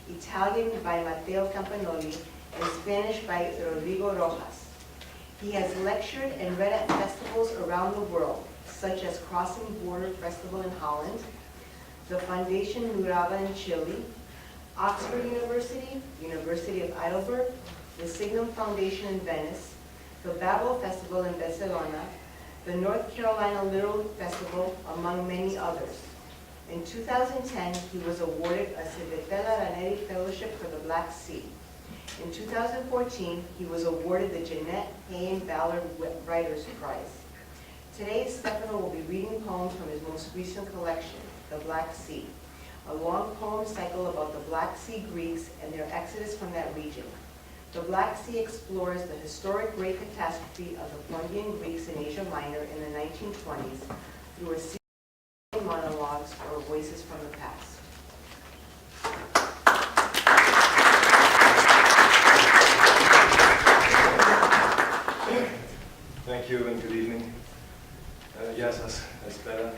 Italian by Matteo Campanoli, and Spanish by Rodrigo Rojas. He has lectured and read at festivals around the world, such as Crossing Border Festival in Holland, the Foundation Nuraba in Chile, Oxford University, University of Heidelberg, the Signum Foundation in Venice, the Babel Festival in Barcelona, the North Carolina Literary Festival, among many others. In 2010, he was awarded a Civitella Raneri Fellowship for the Black Sea. In 2014, he was awarded the Jeanette Hayne Ballard Writers Prize. Today, Stefano will be reading poems from his most recent collection, The Black Sea, a long poem cycle about the Black Sea Greeks and their exodus from that region. The Black Sea explores the historic great catastrophe of the Pontian Greeks in Asia Minor in the 1920s through a series of monologues or voices from the past. Thank you and good evening. Yes, that's better.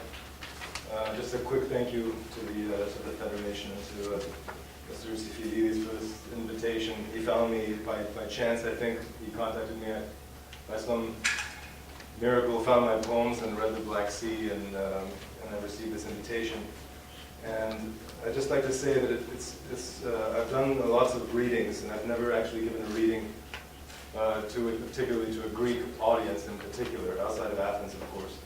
Just a quick thank you to the Federation and to Mr. Sifilidis for this invitation. He found me by chance. I think he contacted me by some miracle, found my poems and read The Black Sea, and I received this invitation. And I'd just like to say that I've done lots of readings, and I've never actually given a reading particularly to a Greek audience in particular, outside of Athens, of course.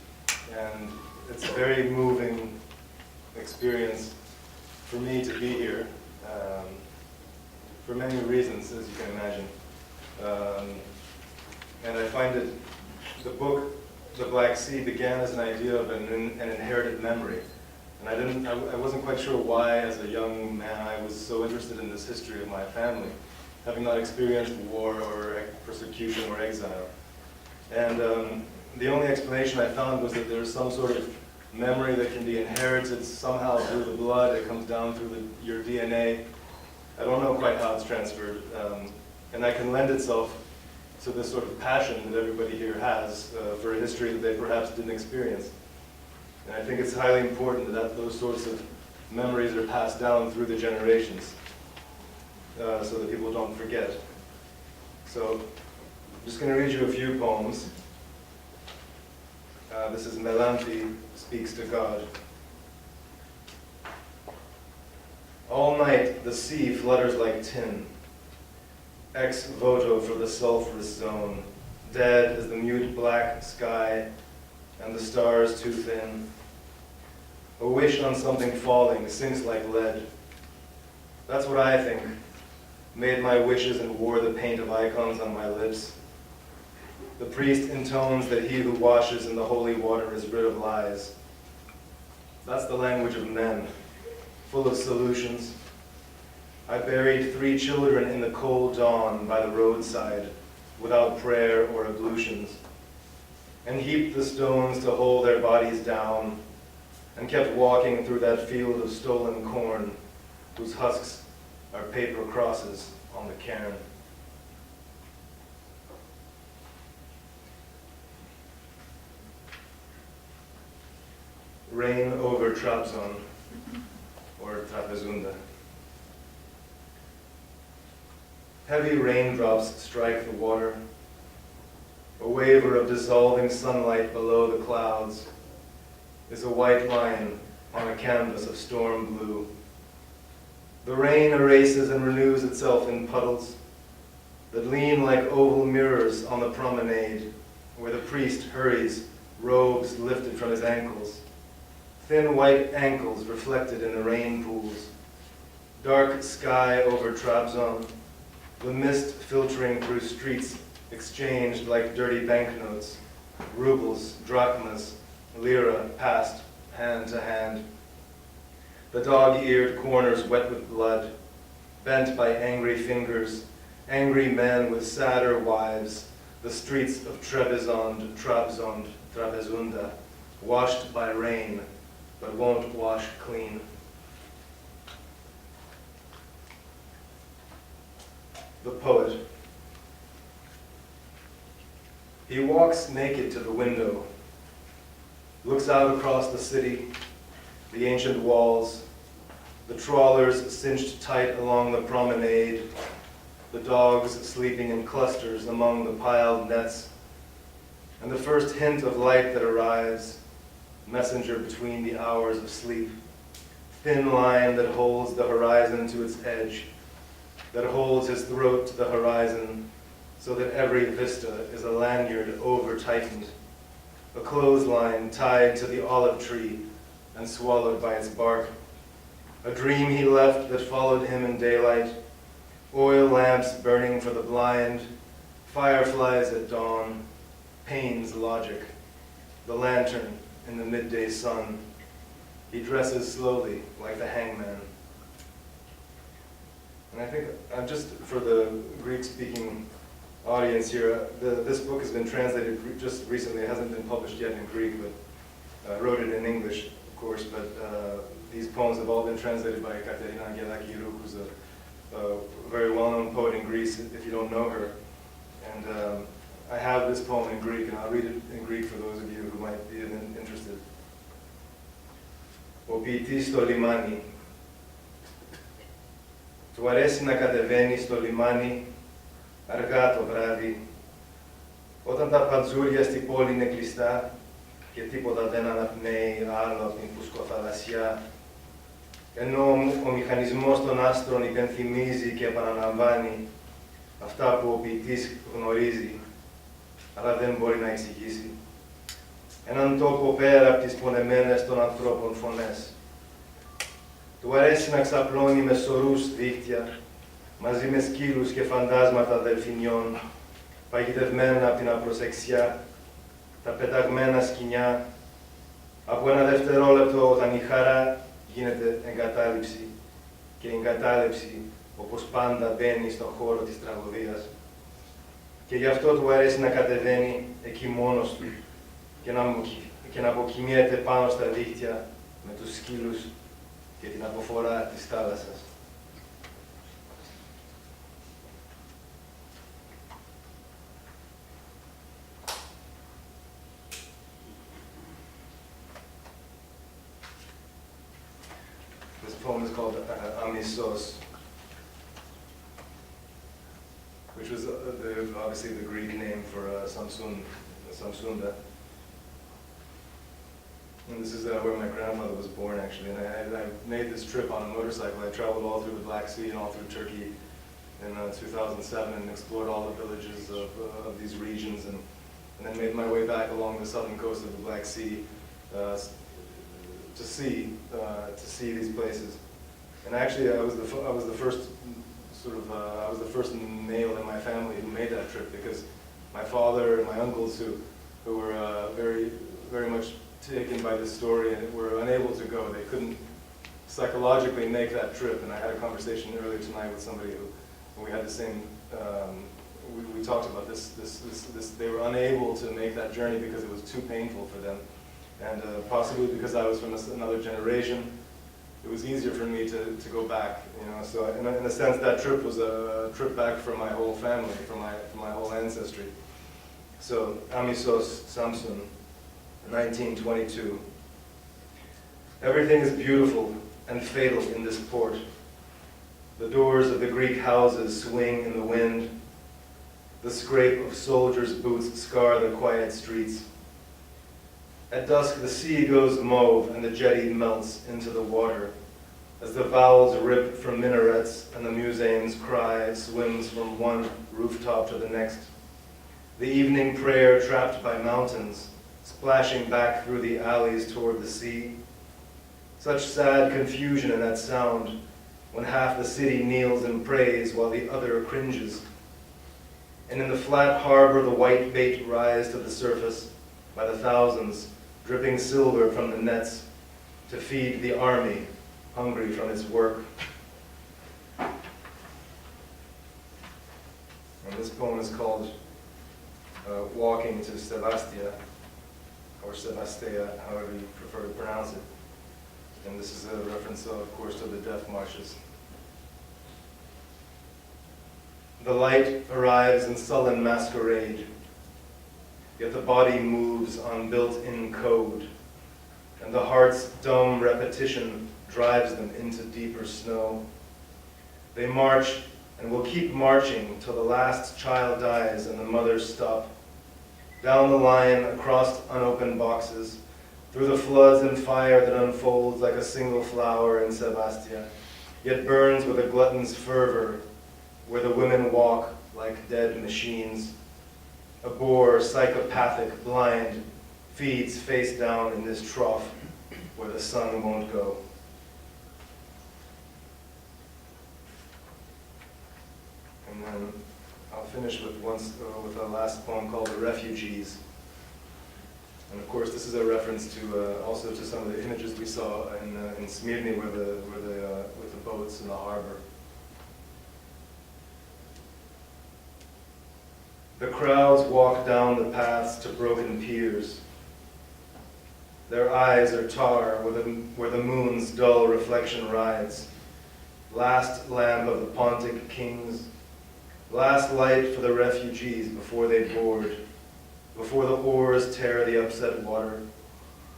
And it's a very moving experience for me to be here, for many reasons, as you can imagine. And I find that the book, The Black Sea, began as an idea of an inherited memory. And I wasn't quite sure why, as a young man, I was so interested in this history of my family, having not experienced war or persecution or exile. And the only explanation I found was that there's some sort of memory that can be inherited somehow through the blood. It comes down through your DNA. I don't know quite how it's transferred. And that can lend itself to this sort of passion that everybody here has for a history that they perhaps didn't experience. And I think it's highly important that those sorts of memories are passed down through the generations so that people don't forget. So I'm just going to read you a few poems. This is Melanti Speaks to God. All night the sea flutters like tin, ex voto for the sulphurous zone, dead as the mute black sky and the stars too thin. A wish on something falling sinks like lead. That's what I think. Made my wishes and wore the paint of icons on my lips. The priest intones that he who washes in the holy water is rid of lies. That's the language of men, full of solutions. I buried 3 children in the cold dawn by the roadside, without prayer or ablutions, and heaped the stones to hold their bodies down, and kept walking through that field of stolen corn, whose husks are paper crosses on the cairn. Rain over Trabzon, or Trapezunda. Heavy raindrops strike the water, a waver of dissolving sunlight below the clouds is a white line on a canvas of storm blue. The rain erases and renews itself in puddles that lean like oval mirrors on the promenade, where the priest hurries, robes lifted from his ankles, thin white ankles reflected in the rain pools. Dark sky over Trabzon, the mist filtering through streets exchanged like dirty banknotes, rubles, drachmas, lira passed hand to hand. The dog-eared corners wet with blood, bent by angry fingers, angry men with sadder wives, the streets of Trebizond, Trabezunda, washed by rain, but won't wash clean. The poet. He walks naked to the window, looks out across the city, the ancient walls, the trawlers cinched tight along the promenade, the dogs sleeping in clusters among the piled nets, and the first hint of light that arrives, messenger between the hours of sleep, thin line that holds the horizon to its edge, that holds his throat to the horizon, so that every vista is a lanyard over-tightened, a clothesline tied to the olive tree and swallowed by its bark, a dream he left that followed him in daylight, oil lamps burning for the blind, fireflies at dawn, Paine's logic, the lantern in the midday sun. He dresses slowly like the hangman. And I think, just for the Greek-speaking audience here, this book has been translated just recently. It hasn't been published yet in Greek, but I wrote it in English, of course, but these poems have all been translated by Katerina Angelakiou, who's a very well-known poet in Greece, if you don't know her. And I have this poem in Greek, and I'll read it in Greek for those of you who might be interested. Ο ποιητής στο λιμάνι. Του αρέσει να κατεβαίνει στο λιμάνι αργά το βράδυ, όταν τα παντζούρια στην πόλη είναι κλειστά και τίποτα δεν αναπνέει άλλο από την φουσκοθαλασσιά, ενώ ο μηχανισμός των άστρων υπενθυμίζει και επαναλαμβάνει αυτά που ο ποιητής γνωρίζει, αλλά δεν μπορεί να εξηγήσει. Έναν τόπο πέρα από τις πονεμένες των ανθρώπων φωνές. Του αρέσει να ξαπλώνει με σωρούς δίχτυα, μαζί με σκύλους και φαντάσματα δελφινιών, παγιδευμένα από την απροσεξιά, τα πεταγμένα σκοινιά, από ένα δευτερόλεπτο όταν η χαρά γίνεται εγκατάλειψη και η εγκατάλειψη, όπως πάντα, μπαίνει στον χώρο της τραγωδίας. Και γι' αυτό του αρέσει να κατεβαίνει εκεί μόνος του και να αποκοιμιέται πάνω στα δίχτυα με τους σκύλους και την αποφορά της θάλασσας. This poem is called Amisos, which was obviously the Greek name for Samsunda. And this is where my grandfather was born, actually. And I made this trip on a motorcycle. I traveled all through the Black Sea and all through Turkey in 2007 and explored all the villages of these regions, and then made my way back along the southern coast of the Black Sea to see these places. And actually, I was the first I was the first male in my family who made that trip, because my father and my uncles who were very much taken by this story and were unable to go. They couldn't psychologically make that trip. And I had a conversation earlier tonight with somebody who we had the same. We talked about this. They were unable to make that journey because it was too painful for them, and possibly because I was from another generation. It was easier for me to go back, you know. So in a sense, that trip was a trip back for my whole family, for my whole ancestry. So Amisos, Samsun, 1922. Everything is beautiful and fatal in this port. The doors of the Greek houses swing in the wind. The scrape of soldiers' boots scar the quiet streets. At dusk, the sea goes mauve and the jetty melts into the water as the vowels rip from minarets and the muezzin's cry swims from one rooftop to the next. The evening prayer trapped by mountains, splashing back through the alleys toward the sea. Such sad confusion in that sound, when half the city kneels and prays while the other cringes. And in the flat harbor the white bait rise to the surface by the thousands, dripping silver from the nets to feed the army hungry from its work. And this poem is called Walking to Sebastia, or Sebastia, however you prefer to pronounce it. And this is a reference, of course, to the death marches. The light arrives in sullen masquerade, yet the body moves on built-in code, and the heart's dumb repetition drives them into deeper snow. They march and will keep marching till the last child dies and the mothers stop. Down the line, across unopened boxes, through the floods and fire that unfolds like a single flower in Sebastia, yet burns with a glutton's fervor, where the women walk like dead machines. A boar, psychopathic, blind, feeds face down in this trough where the sun won't go. And then I'll finish with a last poem called The Refugees. And of course, this is a reference to also to some of the images we saw in Smyrni, with the boats in the harbor. The crowds walk down the paths to broken piers. Their eyes are tar where the moon's dull reflection rides. Last lamp of the Pontic kings, last light for the refugees before they board, before the oars tear the upset water,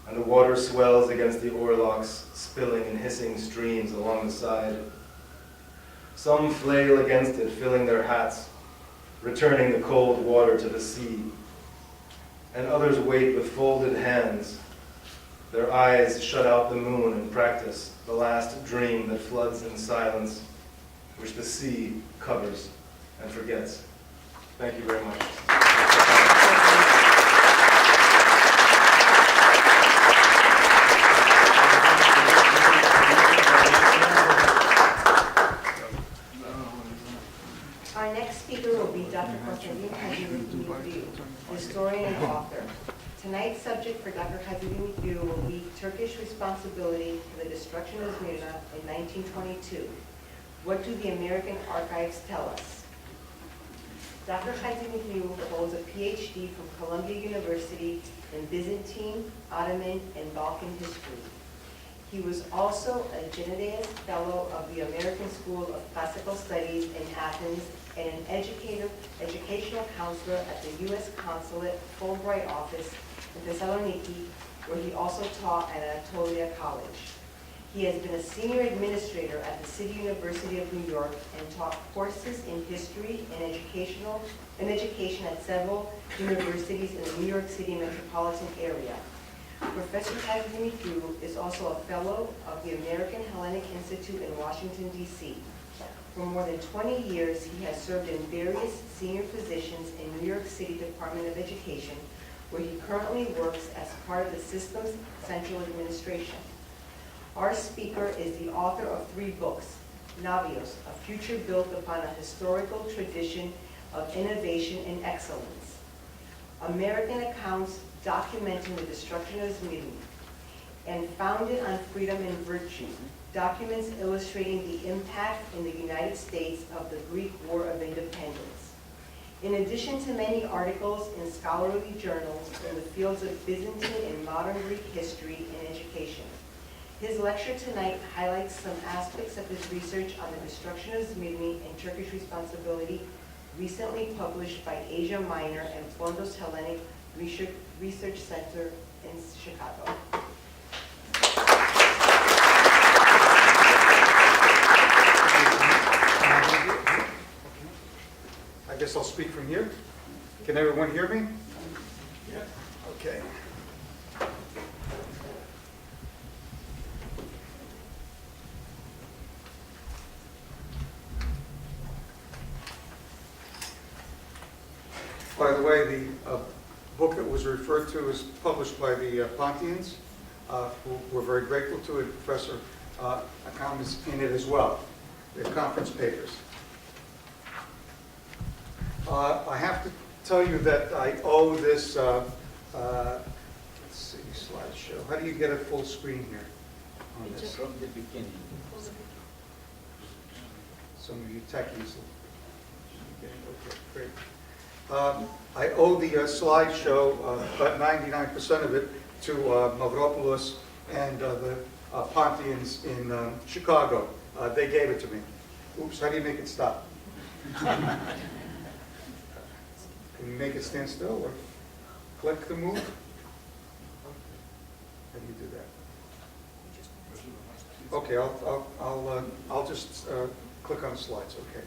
and the water swells against the oarlocks, spilling in hissing streams along the side. Some flail against it, filling their hats, returning the cold water to the sea, and others wait with folded hands. Their eyes shut out the moon and practice the last dream that floods in silence, which the sea covers and forgets. Thank you very much. Our next speaker will be Dr. Hatzidimitriou, historian and author. Tonight's subject for Dr. Hatzidimitriou will be Turkish responsibility for the destruction of Smyrna in 1922. What do the American archives tell us? Dr. Hatzidimitriou holds a PhD from Columbia University in Byzantine, Ottoman, and Balkan history. He was also a Genedius Fellow of the American School of Classical Studies in Athens and an educational counselor at the U.S. Consulate Fulbright office in Thessaloniki, where he also taught at Anatolia College. He has been a senior administrator at the City University of New York and taught courses in history and education at several universities in the New York City metropolitan area. Professor Hatzidimitriou is also a fellow of the American Hellenic Institute in Washington, D.C. For more than 20 years, he has served in various senior positions in New York City Department of Education, where he currently works as part of the system's central administration. Our speaker is the author of 3 books, Navios, A Future Built Upon a Historical Tradition of Innovation and Excellence, American Accounts Documenting the Destruction of Smyrna, and Founded on Freedom and Virtue, documents illustrating the impact in the United States of the Greek War of Independence. In addition to many articles in scholarly journals in the fields of Byzantine and modern Greek history and education, his lecture tonight highlights some aspects of his research on the destruction of Smyrna and Turkish responsibility, recently published by Asia Minor and Fondos Hellenic Research Center in Chicago. I guess I'll speak from here. Can everyone hear me? Yeah. Okay. By the way, the book that was referred to is published by the Pontians, who we're very grateful to, and Professor Akçam is in it as well. their conference papers. I have to tell you that I owe this, let's see, slideshow. How do you get a full screen here on It's this? from the beginning. Some of you techies. Okay, great. I owe the slideshow, about 99% of it, to Mavropoulos and the Pontians in Chicago. They gave it to me. Oops, how do you make it stop? Can you make it stand still or click to move? How do you do that? Okay, I'll just click on slides, okay.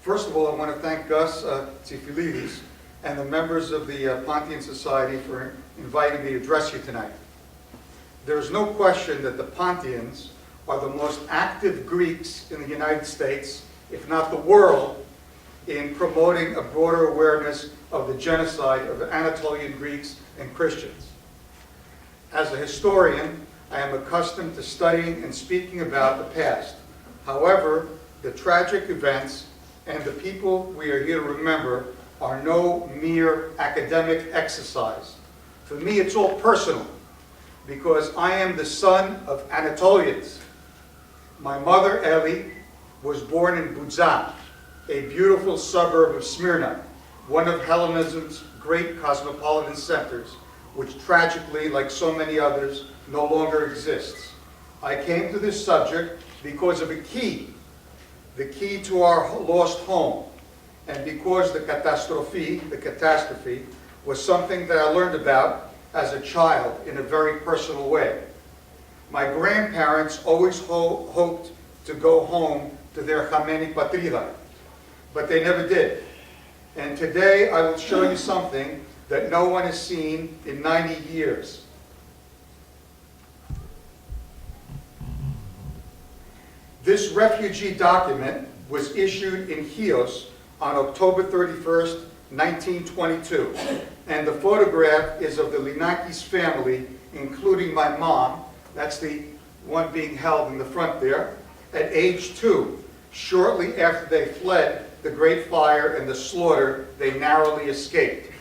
First of all, I want to thank Gus Tsifilidis and the members of the Pontian Society for inviting me to address you tonight. There is no question that the Pontians are the most active Greeks in the United States, if not the world, in promoting a broader awareness of the genocide of Anatolian Greeks and Christians. As a historian, I am accustomed to studying and speaking about the past. However, the tragic events and the people we are here to remember are no mere academic exercise. For me, it's all personal, because I am the son of Anatolians. My mother, Eli, was born in Budza, a beautiful suburb of Smyrna, one of Hellenism's great cosmopolitan centers, which tragically, like so many others, no longer exists. I came to this subject because of a key, the key to our lost home, and because the catastrophe was something that I learned about as a child in a very personal way. My grandparents always hoped to go home to their Hameni Patrida, but they never did. And today I will show you something that no one has seen in 90 years. This refugee document was issued in Chios on October 31st, 1922. And the photograph is of the Linakis family, including my mom. That's the one being held in the front there, at age 2, shortly after they fled the Great Fire and the slaughter they narrowly escaped.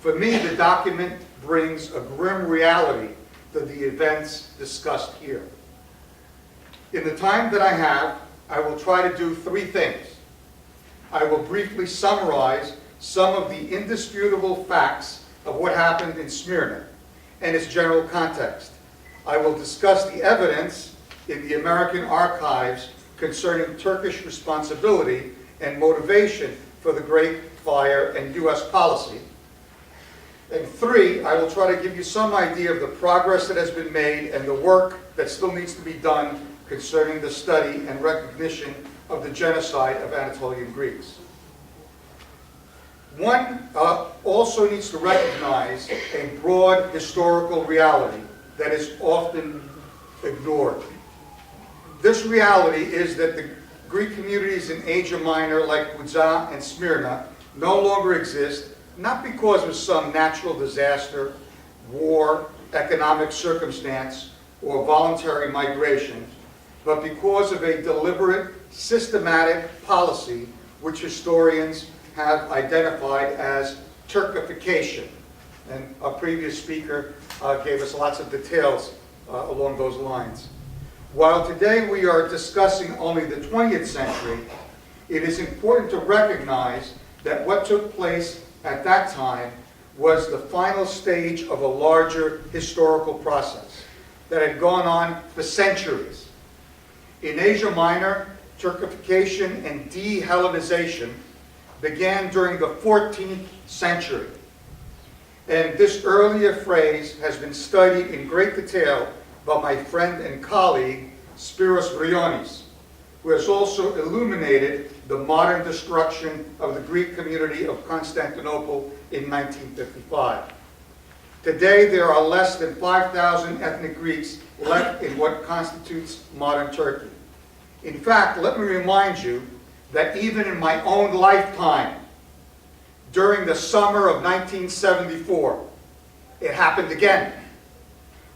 For me, the document brings a grim reality to the events discussed here. In the time that I have, I will try to do 3 things. I will briefly summarize some of the indisputable facts of what happened in Smyrna and its general context. I will discuss the evidence in the American archives concerning Turkish responsibility and motivation for the Great Fire and U.S. policy. And 3, I will try to give you some idea of the progress that has been made and the work that still needs to be done concerning the study and recognition of the genocide of Anatolian Greeks. One also needs to recognize a broad historical reality that is often ignored. This reality is that the Greek communities in Asia Minor, like Budza and Smyrna, no longer exist, not because of some natural disaster, war, economic circumstance, or voluntary migration, but because of a deliberate, systematic policy which historians have identified as Turkification. And our previous speaker gave us lots of details along those lines. While today we are discussing only the 20th century, it is important to recognize that what took place at that time was the final stage of a larger historical process that had gone on for centuries. In Asia Minor, Turkification and de-Hellenization began during the 14th century. And this earlier phrase has been studied in great detail by my friend and colleague, Spiros Vryonis, who has also illuminated the modern destruction of the Greek community of Constantinople in 1955. Today, there are less than 5,000 ethnic Greeks left in what constitutes modern Turkey. In fact, let me remind you that even in my own lifetime, during the summer of 1974, it happened again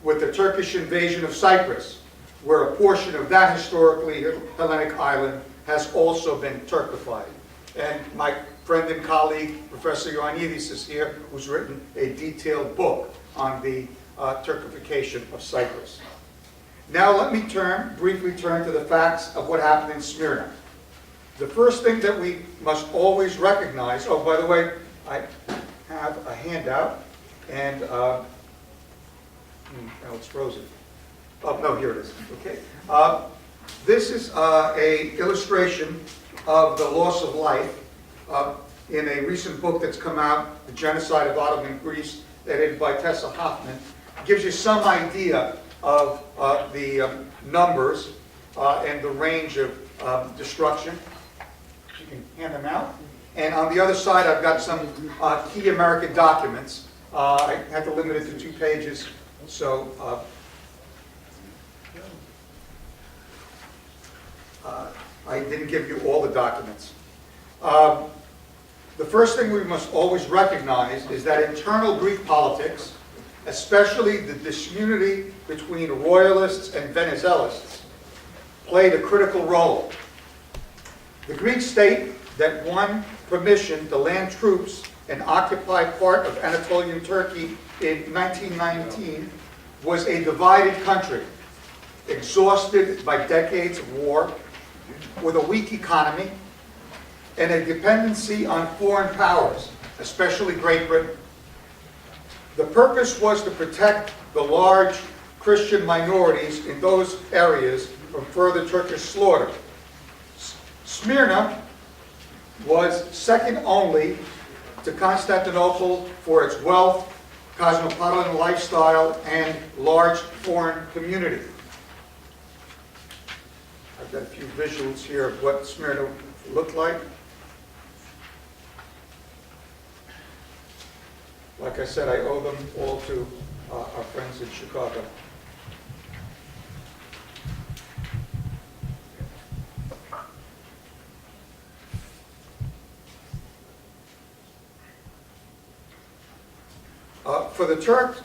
with the Turkish invasion of Cyprus, where a portion of that historically Hellenic island has also been Turkified. And my friend and colleague, Professor Ioannidis, is here, who's written a detailed book on the Turkification of Cyprus. Now let me briefly turn to the facts of what happened in Smyrna. The first thing that we must always recognize, oh, by the way, I have a handout, and now it's frozen. Oh, no, here it is. Okay. This is a illustration of the loss of life in a recent book that's come out, The Genocide of Ottoman Greece, edited by Tessa Hoffman. It gives you some idea of the numbers and the range of destruction. You can hand them out. And on the other side, I've got some key American documents. I had to limit it to 2 pages, so I didn't give you all the documents. The first thing we must always recognize is that internal Greek politics, especially the disunity between royalists and Venizelos, played a critical role. The Greek state that won permission to land troops and occupy part of Anatolian Turkey in 1919 was a divided country, exhausted by decades of war, with a weak economy, and a dependency on foreign powers, especially Great Britain. The purpose was to protect the large Christian minorities in those areas from further Turkish slaughter. Smyrna was second only to Constantinople for its wealth, cosmopolitan lifestyle, and large foreign community. I've got a few visuals here of what Smyrna looked like. Like I said, I owe them all to our friends in Chicago. For the Turks,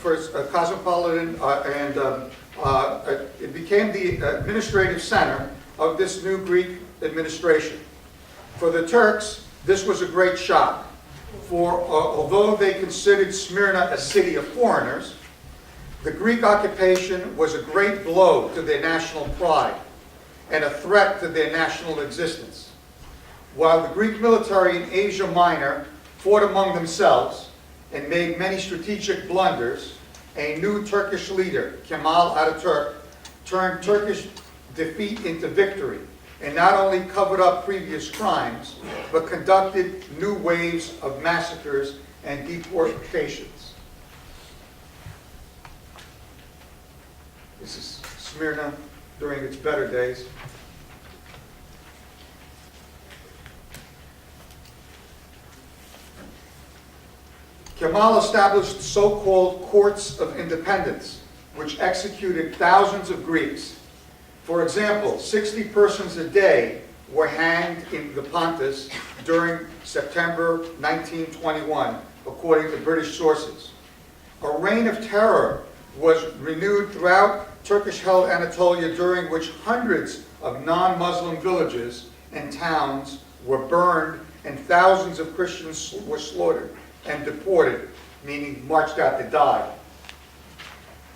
for its cosmopolitan it became the administrative center of this new Greek administration. For the Turks, this was a great shock. For although they considered Smyrna a city of foreigners, the Greek occupation was a great blow to their national pride and a threat to their national existence. While the Greek military in Asia Minor fought among themselves and made many strategic blunders, a new Turkish leader, Kemal Atatürk, turned Turkish defeat into victory and not only covered up previous crimes, but conducted new waves of massacres and deportations. This is Smyrna during its better days. Kemal established so-called courts of independence, which executed thousands of Greeks. For example, 60 persons a day were hanged in the Pontus during September 1921, according to British sources. A reign of terror was renewed throughout Turkish-held Anatolia, during which hundreds of non-Muslim villages and towns were burned and thousands of Christians were slaughtered and deported, meaning marched out to die.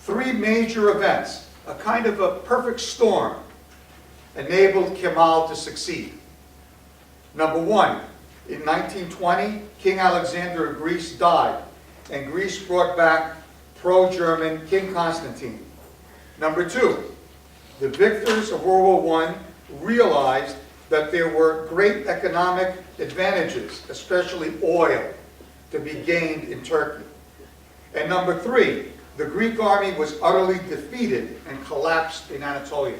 3 major events, a kind of a perfect storm, enabled Kemal to succeed. Number 1, in 1920, King Alexander of Greece died, and Greece brought back pro-German King Constantine. Number 2, the victors of World War I realized that there were great economic advantages, especially oil, to be gained in Turkey. And number 3, the Greek army was utterly defeated and collapsed in Anatolia.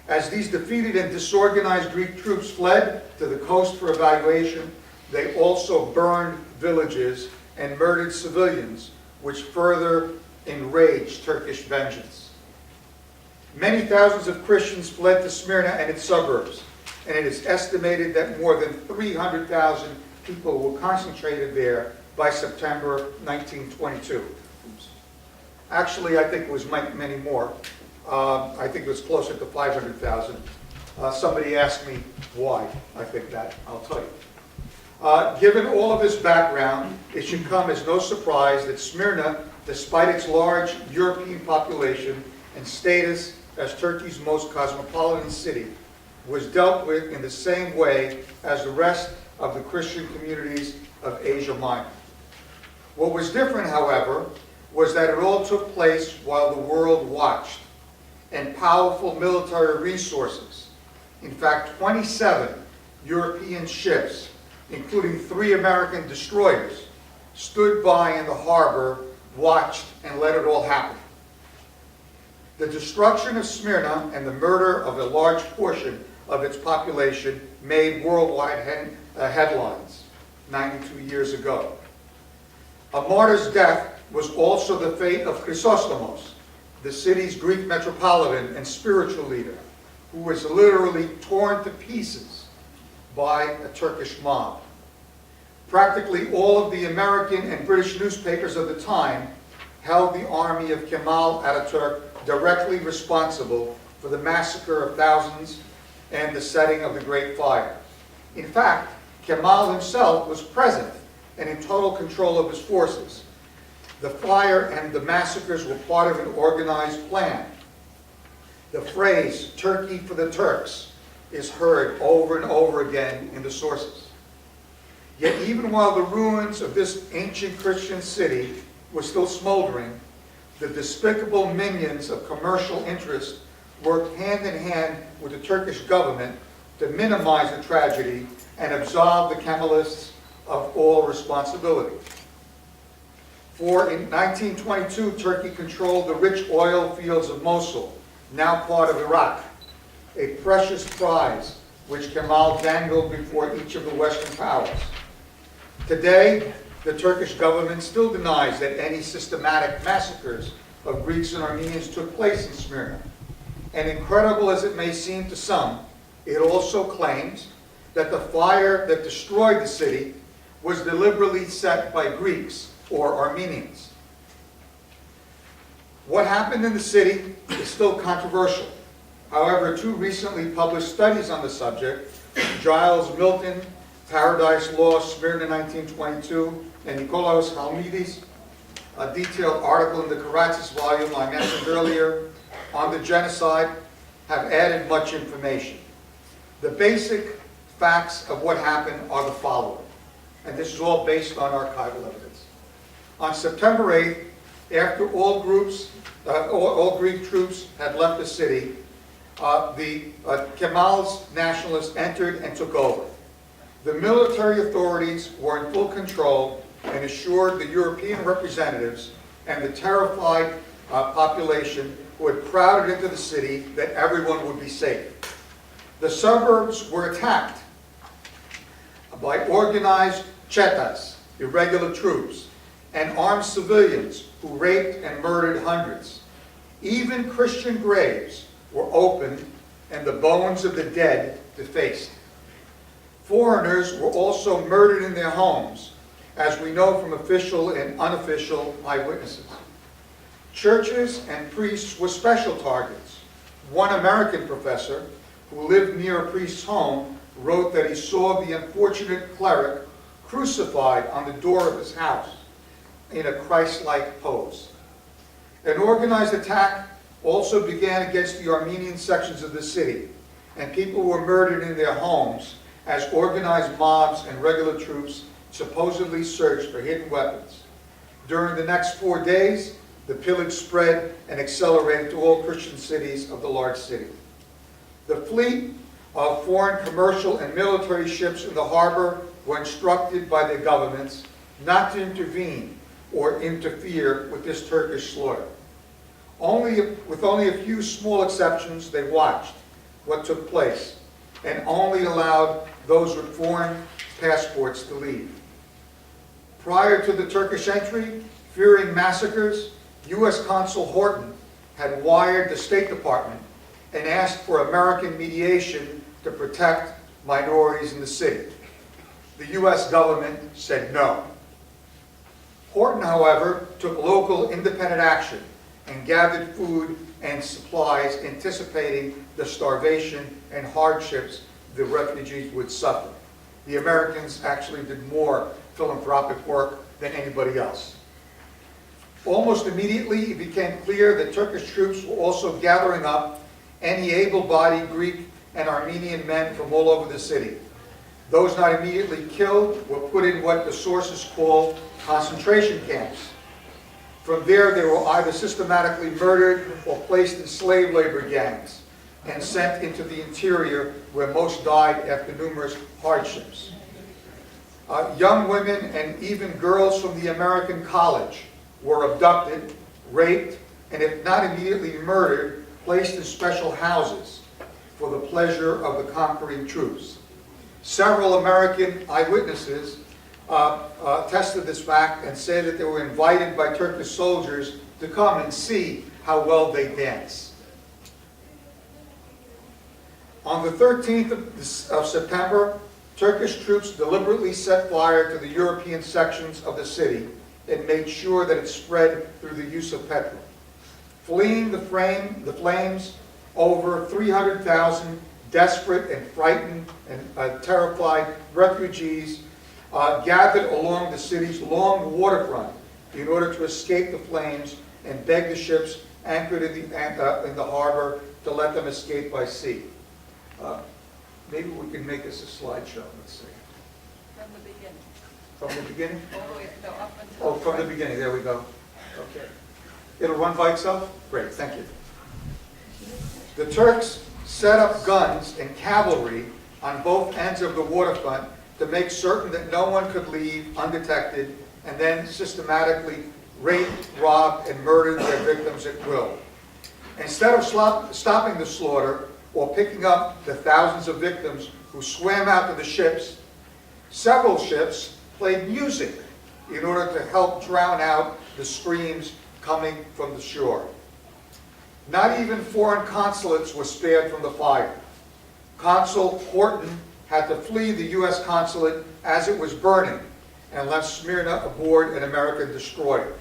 As these defeated and disorganized Greek troops fled to the coast for evacuation, they also burned villages and murdered civilians, which further enraged Turkish vengeance. Many thousands of Christians fled to Smyrna and its suburbs, and it is estimated that more than 300,000 people were concentrated there by September 1922. Actually, I think it was many more. I think it was closer to 500,000. Somebody asked me why I think that. I'll tell you. Given all of this background, it should come as no surprise that Smyrna, despite its large European population and status as Turkey's most cosmopolitan city, was dealt with in the same way as the rest of the Christian communities of Asia Minor. What was different, however, was that it all took place while the world watched, and powerful military resources, in fact 27 European ships, including 3 American destroyers, stood by in the harbor, watched, and let it all happen. The destruction of Smyrna and the murder of a large portion of its population made worldwide headlines 92 years ago. A martyr's death was also the fate of Chrysostomos, the city's Greek metropolitan and spiritual leader, who was literally torn to pieces by a Turkish mob. Practically all of the American and British newspapers of the time held the army of Kemal Ataturk directly responsible for the massacre of thousands and the setting of the Great Fire. In fact, Kemal himself was present and in total control of his forces. The fire and the massacres were part of an organized plan. The phrase, "Turkey for the Turks," is heard over and over again in the sources. Yet even while the ruins of this ancient Christian city were still smoldering, the despicable minions of commercial interest worked hand in hand with the Turkish government to minimize the tragedy and absolve the Kemalists of all responsibility. For in 1922, Turkey controlled the rich oil fields of Mosul, now part of Iraq, a precious prize which Kemal dangled before each of the Western powers. Today, the Turkish government still denies that any systematic massacres of Greeks and Armenians took place in Smyrna. And incredible as it may seem to some, it also claims that the fire that destroyed the city was deliberately set by Greeks or Armenians. What happened in the city is still controversial. However, 2 recently published studies on the subject, Giles Milton, Paradise Lost, Smyrna 1922, and Nikolaos Halmidis, a detailed article in the Karatis volume I mentioned earlier on the genocide, have added much information. The basic facts of what happened are the following, and this is all based on archival evidence. On September 8th, after all Greek troops had left the city, Kemal's nationalists entered and took over. The military authorities were in full control and assured the European representatives and the terrified population who had crowded into the city that everyone would be safe. The suburbs were attacked by organized chetas, irregular troops, and armed civilians who raped and murdered hundreds. Even Christian graves were opened and the bones of the dead defaced. Foreigners were also murdered in their homes, as we know from official and unofficial eyewitnesses. Churches and priests were special targets. One American professor who lived near a priest's home wrote that he saw the unfortunate cleric crucified on the door of his house in a Christ-like pose. An organized attack also began against the Armenian sections of the city, and people were murdered in their homes as organized mobs and regular troops supposedly searched for hidden weapons. During the next 4 days, the pillage spread and accelerated to all Christian cities of the large city. The fleet of foreign commercial and military ships in the harbor were instructed by their governments not to intervene or interfere with this Turkish slaughter. With only a few small exceptions, they watched what took place and only allowed those with foreign passports to leave. Prior to the Turkish entry, fearing massacres, U.S. Consul Horton had wired the State Department and asked for American mediation to protect minorities in the city. The U.S. government said no. Horton, however, took local independent action and gathered food and supplies, anticipating the starvation and hardships the refugees would suffer. The Americans actually did more philanthropic work than anybody else. Almost immediately, it became clear that Turkish troops were also gathering up any able-bodied Greek and Armenian men from all over the city. Those not immediately killed were put in what the sources call concentration camps. From there, they were either systematically murdered or placed in slave labor gangs and sent into the interior, where most died after numerous hardships. Young women and even girls from the American college were abducted, raped, and if not immediately murdered, placed in special houses for the pleasure of the conquering troops. Several American eyewitnesses tested this fact and said that they were invited by Turkish soldiers to come and see how well they dance. On the 13th of September, Turkish troops deliberately set fire to the European sections of the city and made sure that it spread through the use of petrol. Fleeing the flames, over 300,000 desperate and frightened and terrified refugees gathered along the city's long waterfront in order to escape the flames and beg the ships anchored in the harbor to let them escape by sea. Maybe we can make this a slideshow, let's see. From the beginning. From the beginning? All the way, no, up until... Oh, from the beginning, there we go. Okay. It'll run by itself? Great, thank you. The Turks set up guns and cavalry on both ends of the waterfront to make certain that no one could leave undetected, and then systematically rape, rob, and murder their victims at will. Instead of stopping the slaughter or picking up the thousands of victims who swam out to the ships, several ships played music in order to help drown out the screams coming from the shore. Not even foreign consulates were spared from the fire. Consul Horton had to flee the U.S. consulate as it was burning and left Smyrna aboard an American destroyer.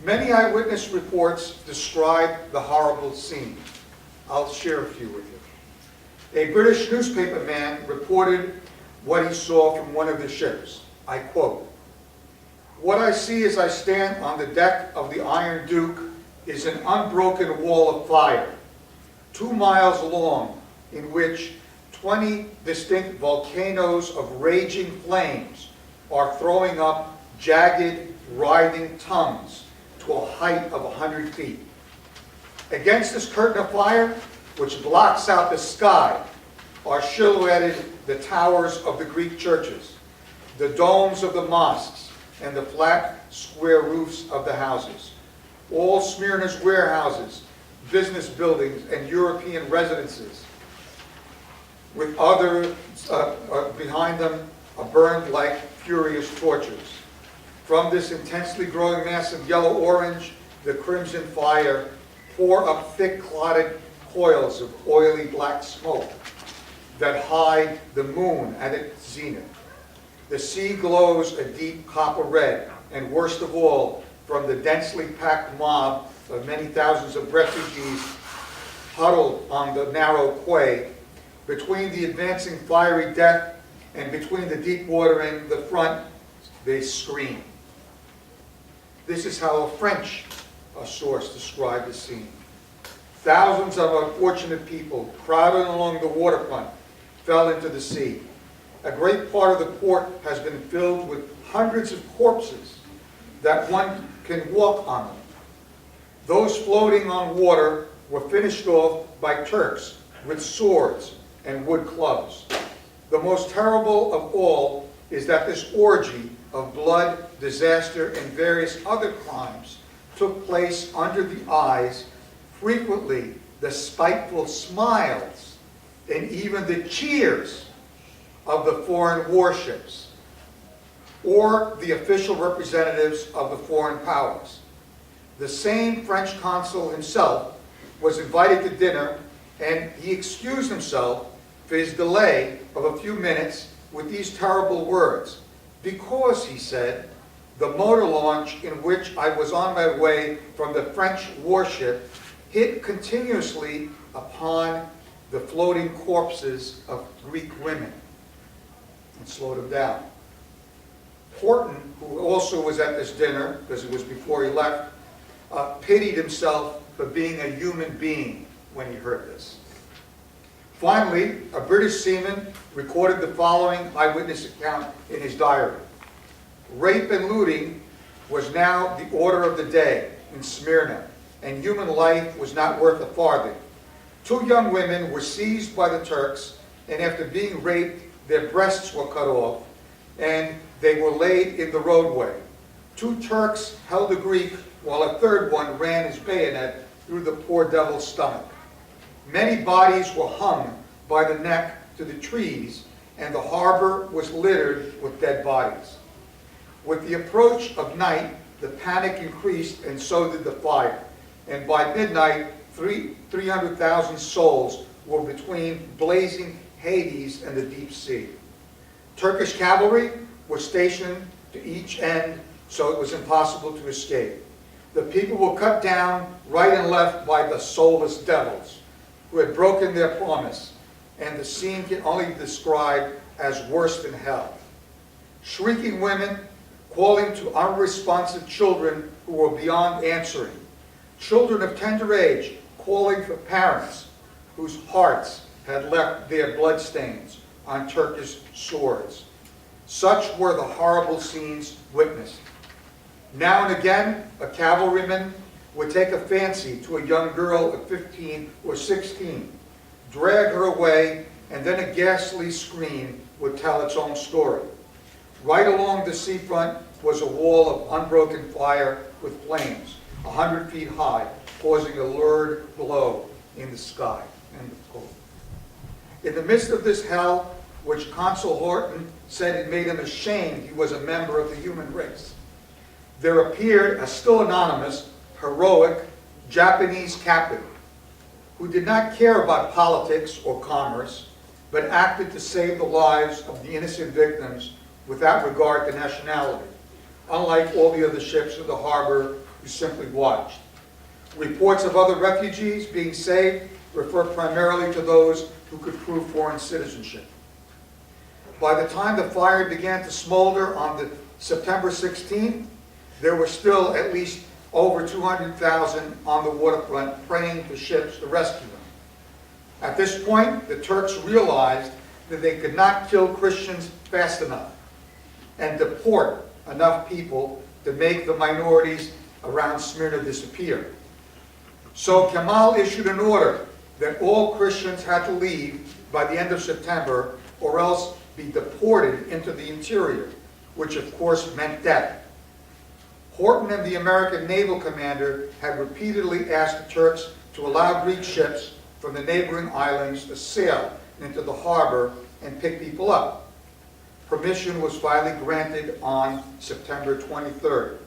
Many eyewitness reports describe the horrible scene. I'll share a few with you. A British newspaper man reported what he saw from one of the ships. I quote, "What I see as I stand on the deck of the Iron Duke is an unbroken wall of fire, 2 miles long, in which 20 distinct volcanoes of raging flames are throwing up jagged, writhing tongues to a height of 100 feet. Against this curtain of fire, which blocks out the sky, are silhouetted the towers of the Greek churches, the domes of the mosques, and the flat, square roofs of the houses. All Smyrna's warehouses, business buildings, and European residences, with others behind them, are burned like furious torches. From this intensely growing mass of yellow-orange, the crimson fire pour up thick clotted coils of oily black smoke that hide the moon at its zenith. The sea glows a deep copper red, and worst of all, from the densely packed mob of many thousands of refugees huddled on the narrow quay, between the advancing fiery death and between the deep water in the front, they scream." This is how a French source described the scene. Thousands of unfortunate people crowded along the waterfront fell into the sea. A great part of the port has been filled with hundreds of corpses that one can walk on them. Those floating on water were finished off by Turks with swords and wood clubs. The most terrible of all is that this orgy of blood, disaster, and various other crimes took place under the eyes, frequently the spiteful smiles, and even the cheers of the foreign warships, or the official representatives of the foreign powers. The same French consul himself was invited to dinner, and he excused himself for his delay of a few minutes with these terrible words, because, he said, the motor launch in which I was on my way from the French warship hit continuously upon the floating corpses of Greek women and slowed them down. Horton, who also was at this dinner, because it was before he left, pitied himself for being a human being when he heard this. Finally, a British seaman recorded the following eyewitness account in his diary. Rape and looting was now the order of the day in Smyrna, and human life was not worth a farthing. 2 young women were seized by the Turks, and after being raped, their breasts were cut off, and they were laid in the roadway. 2 Turks held a Greek, while a third one ran his bayonet through the poor devil's stomach. Many bodies were hung by the neck to the trees, and the harbor was littered with dead bodies. With the approach of night, the panic increased, and so did the fire. And by midnight, 300,000 souls were between blazing Hades and the deep sea. Turkish cavalry was stationed to each end, so it was impossible to escape. The people were cut down right and left by the soulless devils who had broken their promise, and the scene can only be described as worse than hell. Shrieking women calling to unresponsive children who were beyond answering. Children of tender age calling for parents whose hearts had left their bloodstains on Turkish swords. Such were the horrible scenes witnessed. Now and again, a cavalryman would take a fancy to a young girl of 15 or 16, drag her away, and then a ghastly scream would tell its own story. Right along the seafront was a wall of unbroken fire with flames, 100 feet high, causing a lurid glow in the sky. End of quote. In the midst of this hell, which Consul Horton said it made him ashamed he was a member of the human race, there appeared a still anonymous, heroic Japanese captain who did not care about politics or commerce, but acted to save the lives of the innocent victims without regard to nationality, unlike all the other ships in the harbor who simply watched. Reports of other refugees being saved refer primarily to those who could prove foreign citizenship. By the time the fire began to smolder on the September 16th, there were still at least over 200,000 on the waterfront praying for ships to rescue them. At this point, the Turks realized that they could not kill Christians fast enough and deport enough people to make the minorities around Smyrna disappear. So Kemal issued an order that all Christians had to leave by the end of September or else be deported into the interior, which of course meant death. Horton and the American naval commander had repeatedly asked the Turks to allow Greek ships from the neighboring islands to sail into the harbor and pick people up. Permission was finally granted on September 23rd.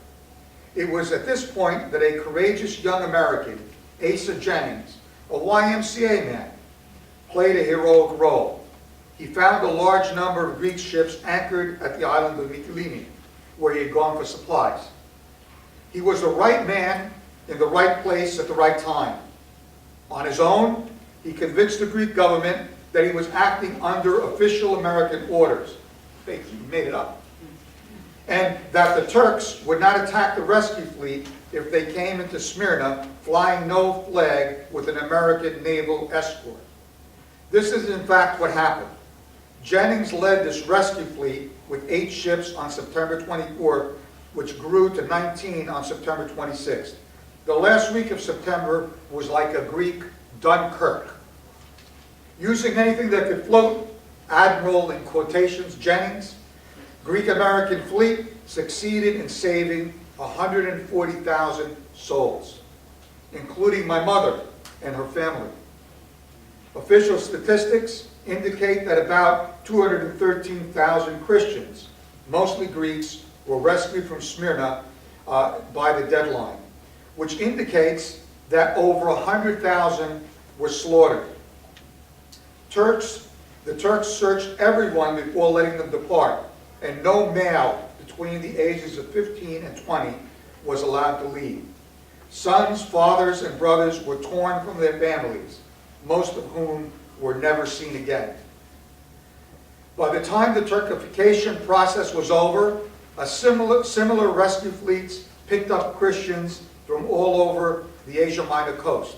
It was at this point that a courageous young American, Asa Jennings, a YMCA man, played a heroic role. He found a large number of Greek ships anchored at the island of Mytilene, where he had gone for supplies. He was the right man in the right place at the right time. On his own, he convinced the Greek government that he was acting under official American orders. He made it up. And that the Turks would not attack the rescue fleet if they came into Smyrna flying no flag with an American naval escort. This is in fact what happened. Jennings led this rescue fleet with 8 ships on September 24th, which grew to 19 on September 26th. The last week of September was like a Greek Dunkirk. Using anything that could float, Admiral, in quotations, Jennings, Greek-American fleet succeeded in saving 140,000 souls, including my mother and her family. Official statistics indicate that about 213,000 Christians, mostly Greeks, were rescued from Smyrna by the deadline, which indicates that over 100,000 were slaughtered. The Turks searched everyone before letting them depart, and no male between the ages of 15 and 20 was allowed to leave. Sons, fathers, and brothers were torn from their families, most of whom were never seen again. By the time the Turkification process was over, similar rescue fleets picked up Christians from all over the Asia Minor coast.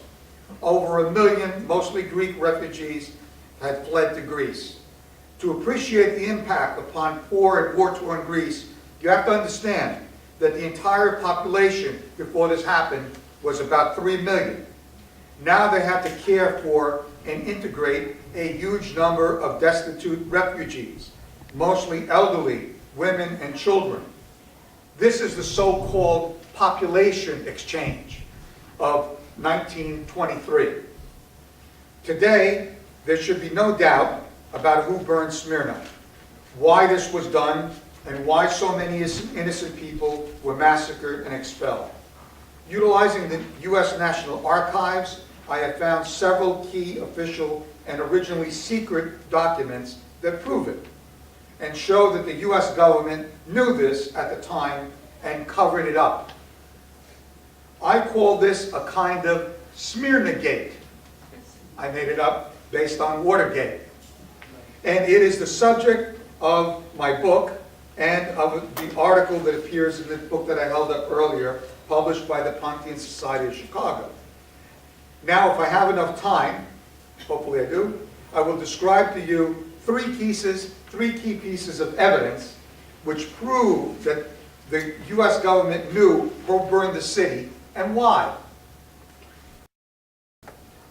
Over 1 million, mostly Greek refugees, had fled to Greece. To appreciate the impact upon poor and war-torn Greece, you have to understand that the entire population before this happened was about 3 million. Now they had to care for and integrate a huge number of destitute refugees, mostly elderly, women, and children. This is the so-called population exchange of 1923. Today, there should be no doubt about who burned Smyrna, why this was done, and why so many innocent people were massacred and expelled. Utilizing the U.S. National Archives, I have found several key official and originally secret documents that prove it, and show that the U.S. government knew this at the time and covered it up. I call this a kind of Smyrna-gate. I made it up based on Watergate. And it is the subject of my book and of the article that appears in the book that I held up earlier, published by the Pan-Pontian Society of Chicago. Now, if I have enough time, hopefully I do, I will describe to you three key pieces of evidence which prove that the U.S. government knew who burned the city and why.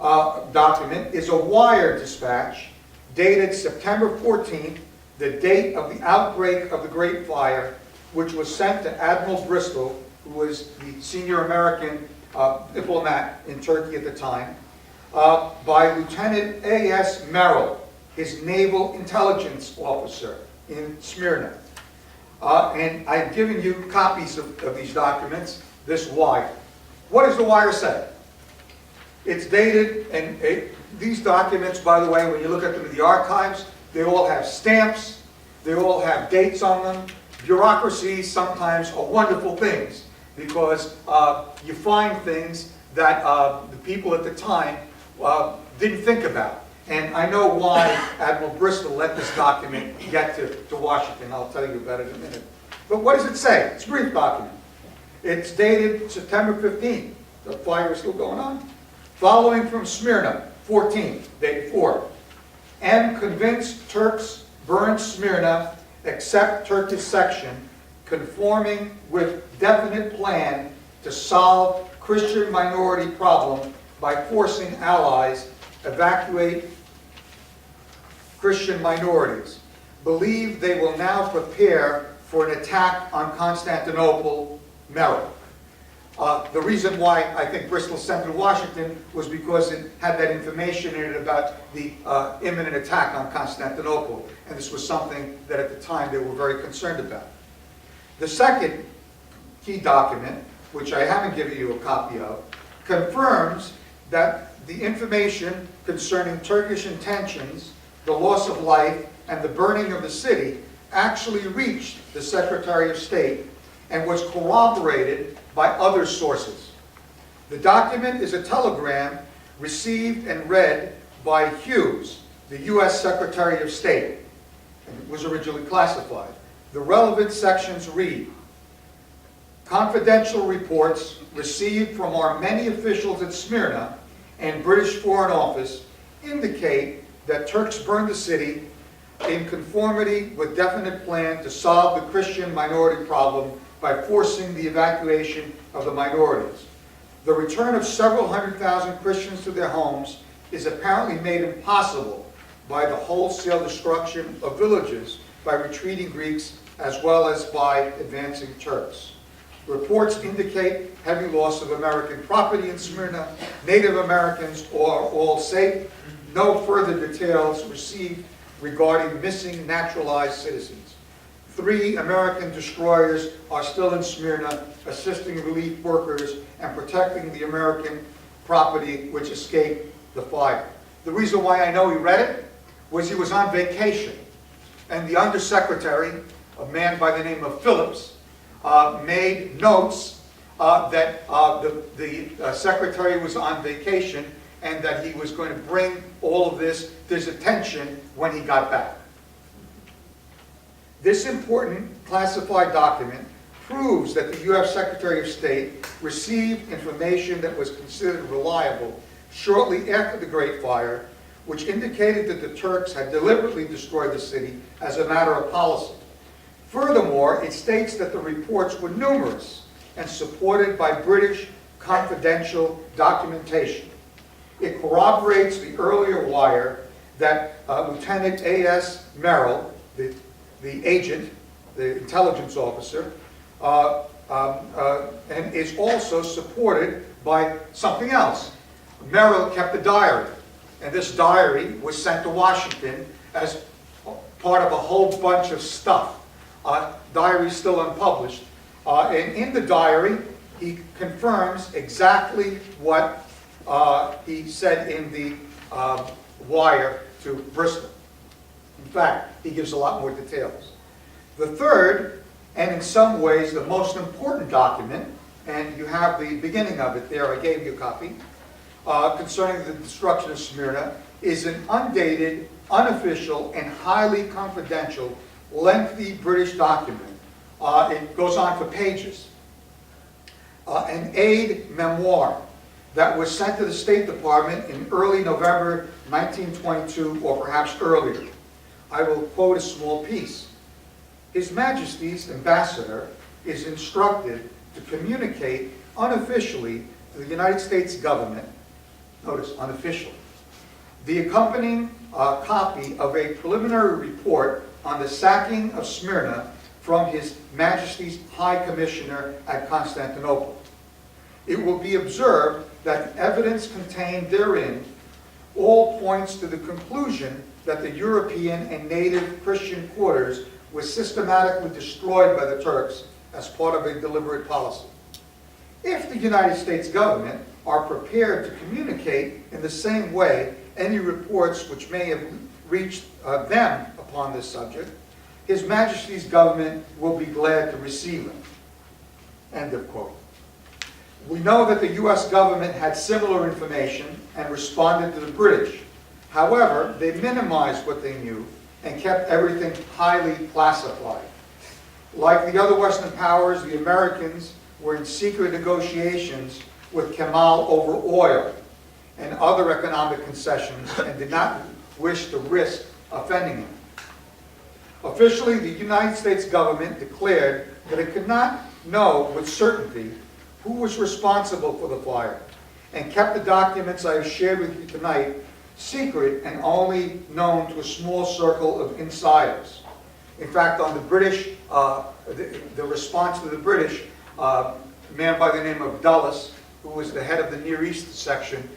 Document is a wire dispatch dated September 14th, the date of the outbreak of the Great Fire, which was sent to Admiral Bristol, who was the senior American diplomat in Turkey at the time, by Lieutenant A.S. Merrill, his naval intelligence officer in Smyrna. And I've given you copies of these documents, this wire. What does the wire say? It's dated, and these documents, by the way, when you look at them in the archives, they all have stamps, they all have dates on them. Bureaucracies sometimes are wonderful things, because you find things that the people at the time didn't think about. And I know why Admiral Bristol let this document get to Washington. I'll tell you about it in a minute. But what does it say? It's a brief document. It's dated September 15th. The fire is still going on. Following from Smyrna, 14th, day before. M convinced Turks burned Smyrna, except Turkish section, conforming with definite plan to solve Christian minority problem by forcing allies evacuate Christian minorities. Believe they will now prepare for an attack on Constantinople, Merrill. The reason why I think Bristol sent it to Washington was because it had that information in it about the imminent attack on Constantinople, and this was something that at the time they were very concerned about. The second key document, which I haven't given you a copy of, confirms that the information concerning Turkish intentions, the loss of life, and the burning of the city actually reached the Secretary of State and was corroborated by other sources. The document is a telegram received and read by Hughes, the U.S. Secretary of State, and it was originally classified. The relevant sections read, confidential reports received from our many officials at Smyrna and British Foreign Office indicate that Turks burned the city in conformity with definite plan to solve the Christian minority problem by forcing the evacuation of the minorities. The return of several 100,000 Christians to their homes is apparently made impossible by the wholesale destruction of villages by retreating Greeks as well as by advancing Turks. Reports indicate heavy loss of American property in Smyrna. Native Americans are all safe. No further details received regarding missing naturalized citizens. 3 American destroyers are still in Smyrna, assisting relief workers and protecting the American property which escaped the fire. The reason why I know he read it was he was on vacation, and the undersecretary a man by the name of Phillips, made notes that the secretary was on vacation and that he was going to bring all of this to his attention when he got back. This important classified document proves that the U.S. Secretary of State received information that was considered reliable shortly after the Great Fire, which indicated that the Turks had deliberately destroyed the city as a matter of policy. Furthermore, it states that the reports were numerous and supported by British confidential documentation. It corroborates the earlier wire that Lieutenant A.S. Merrill, the agent, the intelligence officer, and is also supported by something else. Merrill kept a diary, and this diary was sent to Washington as part of a whole bunch of stuff. Diary still unpublished. And in the diary, he confirms exactly what he said in the wire to Bristol. In fact, he gives a lot more details. The third, and in some ways the most important document, and you have the beginning of it there, I gave you a copy, concerning the destruction of Smyrna, is an undated, unofficial, and highly confidential, lengthy British document. It goes on for pages. An aide memoir that was sent to the State Department in early November 1922, or perhaps earlier. I will quote a small piece. His Majesty's ambassador is instructed to communicate unofficially to the United States government, notice unofficially, the accompanying copy of a preliminary report on the sacking of Smyrna from His Majesty's High Commissioner at Constantinople. It will be observed that the evidence contained therein all points to the conclusion that the European and native Christian quarters were systematically destroyed by the Turks as part of a deliberate policy. If the United States government are prepared to communicate in the same way any reports which may have reached them upon this subject, His Majesty's government will be glad to receive them. End of quote. We know that the U.S. government had similar information and responded to the British. However, they minimized what they knew and kept everything highly classified. Like the other Western powers, the Americans were in secret negotiations with Kemal over oil and other economic concessions and did not wish to risk offending him. Officially, the United States government declared that it could not know with certainty who was responsible for the fire and kept the documents I have shared with you tonight secret and only known to a small circle of insiders. In fact, on the British, the response to the British, a man by the name of Dulles, who was the head of the Near East section,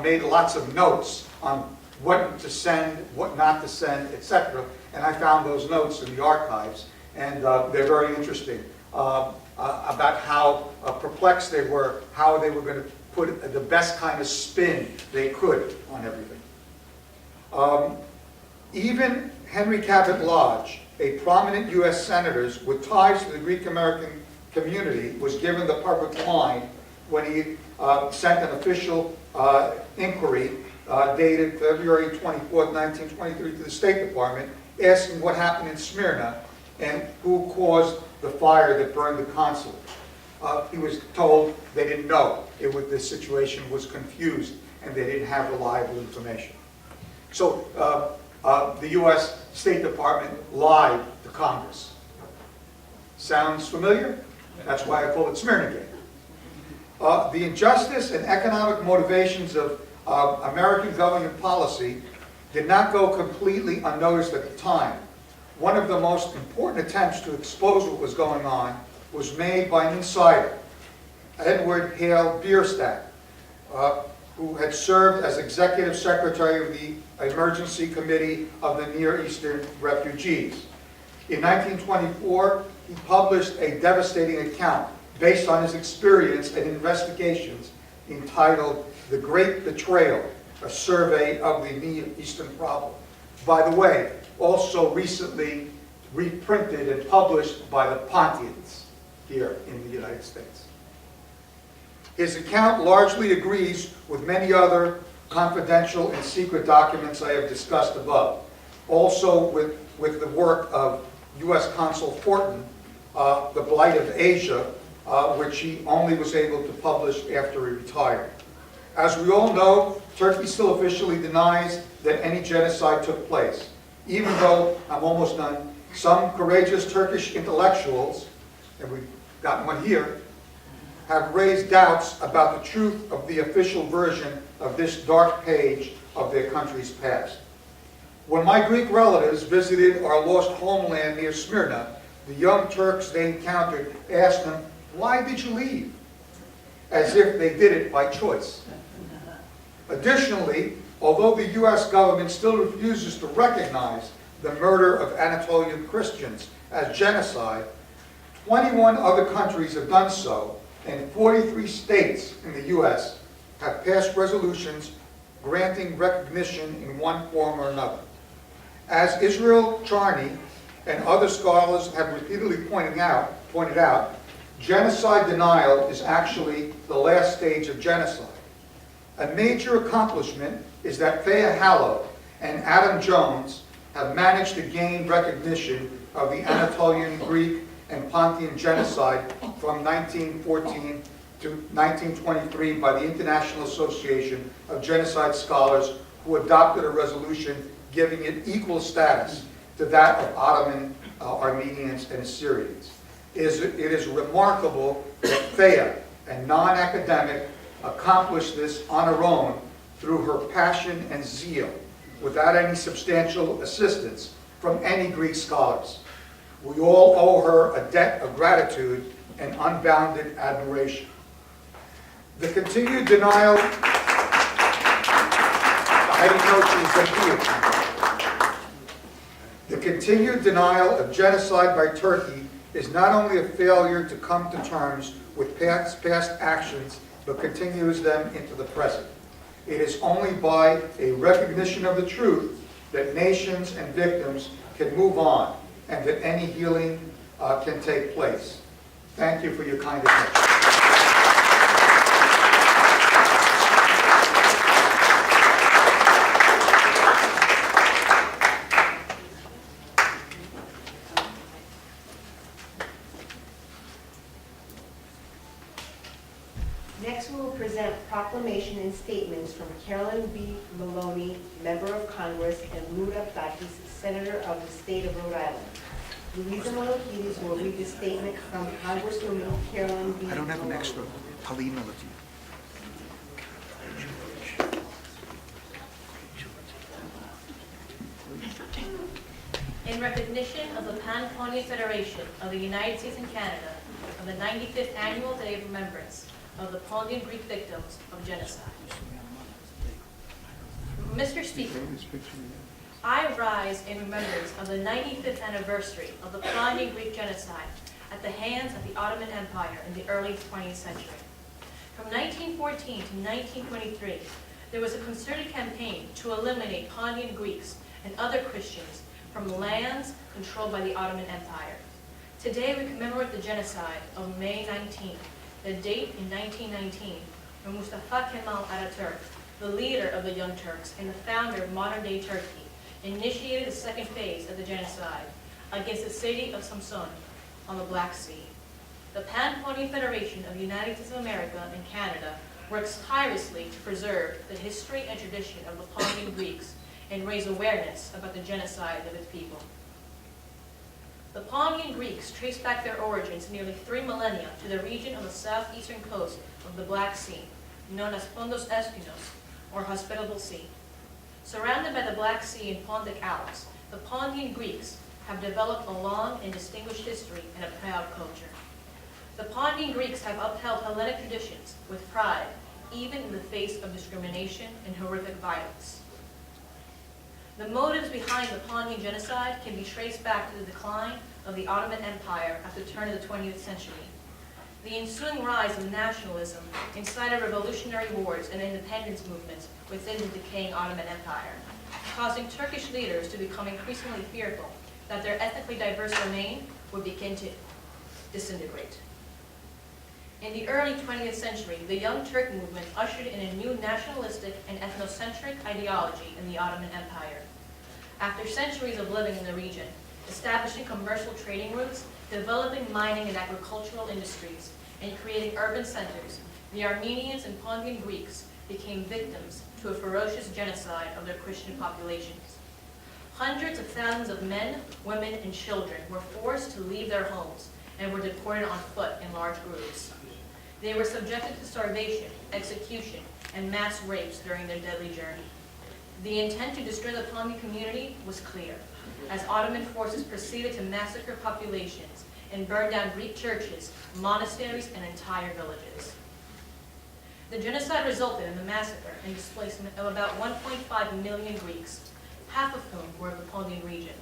made lots of notes on what to send, what not to send, etc. And I found those notes in the archives, and they're very interesting about how perplexed they were, how they were going to put the best kind of spin they could on everything. Even Henry Cabot Lodge, a prominent U.S. senator with ties to the Greek-American community, was given the public line when he sent an official inquiry dated February 24, 1923 to the State Department, asking what happened in Smyrna and who caused the fire that burned the consulate. He was told they didn't know. The situation was confused and they didn't have reliable information. So the U.S. State Department lied to Congress. Sounds familiar? That's why I call it Smyrnagate. The injustice and economic motivations of American government policy did not go completely unnoticed at the time. One of the most important attempts to expose what was going on was made by an insider, Edward Hale Bierstadt, who had served as Executive Secretary of the Emergency Committee of the Near Eastern Refugees. In 1924, he published a devastating account based on his experience and investigations entitled The Great Betrayal, a survey of the Near Eastern problem. By the way, also recently reprinted and published by the Pontians here in the United States. His account largely agrees with many other confidential and secret documents I have discussed above. Also with the work of U.S. Consul Fortin, The Blight of Asia, which he only was able to publish after he retired. As we all know, Turkey still officially denies that any genocide took place, even though, I'm almost done, some courageous Turkish intellectuals, and we've got one here, have raised doubts about the truth of the official version of this dark page of their country's past. When my Greek relatives visited our lost homeland near Smyrna, the young Turks they encountered asked them, "Why did you leave?" As if they did it by choice. Additionally, although the U.S. government still refuses to recognize the murder of Anatolian Christians as genocide, 21 other countries have done so, and 43 states in the U.S. have passed resolutions granting recognition in one form or another. As Israel Charney and other scholars have repeatedly pointed out, genocide denial is actually the last stage of genocide. A major accomplishment is that Thea Hallow and Adam Jones have managed to gain recognition of the Anatolian, Greek, and Pontian genocide from 1914 to 1923 by the International Association of Genocide Scholars, who adopted a resolution giving it equal status to that of Ottoman Armenians and Assyrians. It is remarkable that Thea, a non-academic, accomplished this on her own through her passion and zeal, without any substantial assistance from any Greek scholars. We all owe her a debt of gratitude and unbounded admiration. The continued denial, I didn't know she was here. The continued denial of genocide by Turkey is not only a failure to come to terms with past actions, but continues them into the present. It is only by a recognition of the truth that nations and victims can move on, and that any healing can take place. Thank you for your kind attention. Next, we will present proclamation and statements from Carolyn B. Maloney, Member of Congress, and Muda Bakis, Senator of the State of Rhode Island. Louisa Malakidis will read the statement from Congresswoman Carolyn B. I don't have an Maloney. extra. Pauline Malakidis. In recognition of the Pan-Pontian Federation of the United States and Canada, of the 95th Annual Day of Remembrance of the Pontian Greek victims of genocide. Mr. Speaker, I rise in remembrance of the 95th anniversary of the Pontian Greek genocide at the hands of the Ottoman Empire in the early 20th century. From 1914 to 1923, there was a concerted campaign to eliminate Pontian Greeks and other Christians from lands controlled by the Ottoman Empire. Today we commemorate the genocide of May 19, the date in 1919 when Mustafa Kemal Ataturk, the leader of the Young Turks and the founder of modern-day Turkey, initiated the second phase of the genocide against the city of Samsun on the Black Sea. The Pan-Pontian Federation of the United States of America and Canada works tirelessly to preserve the history and tradition of the Pontian Greeks and raise awareness about the genocide of its people. The Pontian Greeks trace back their origins nearly 3 millennia to the region on the southeastern coast of the Black Sea, known as Pontos Espinos, or Hospitable Sea. Surrounded by the Black Sea and Pontic Alps, the Pontian Greeks have developed a long and distinguished history and a proud culture. The Pontian Greeks have upheld Hellenic traditions with pride, even in the face of discrimination and horrific violence. The motives behind the Pontian genocide can be traced back to the decline of the Ottoman Empire at the turn of the 20th century. The ensuing rise of nationalism incited revolutionary wars and independence movements within the decaying Ottoman Empire, causing Turkish leaders to become increasingly fearful that their ethnically diverse domain would begin to disintegrate. In the early 20th century, the Young Turk movement ushered in a new nationalistic and ethnocentric ideology in the Ottoman Empire. After centuries of living in the region, establishing commercial trading routes, developing mining and agricultural industries, and creating urban centers, the Armenians and Pontian Greeks became victims to a ferocious genocide of their Christian populations. Hundreds of thousands of men, women, and children were forced to leave their homes and were deported on foot in large groups. They were subjected to starvation, execution, and mass rapes during their deadly journey. The intent to destroy the Pontian community was clear, as Ottoman forces proceeded to massacre populations and burn down Greek churches, monasteries, and entire villages. The genocide resulted in the massacre and displacement of about 1.5 million Greeks, half of whom were of the Pontian region.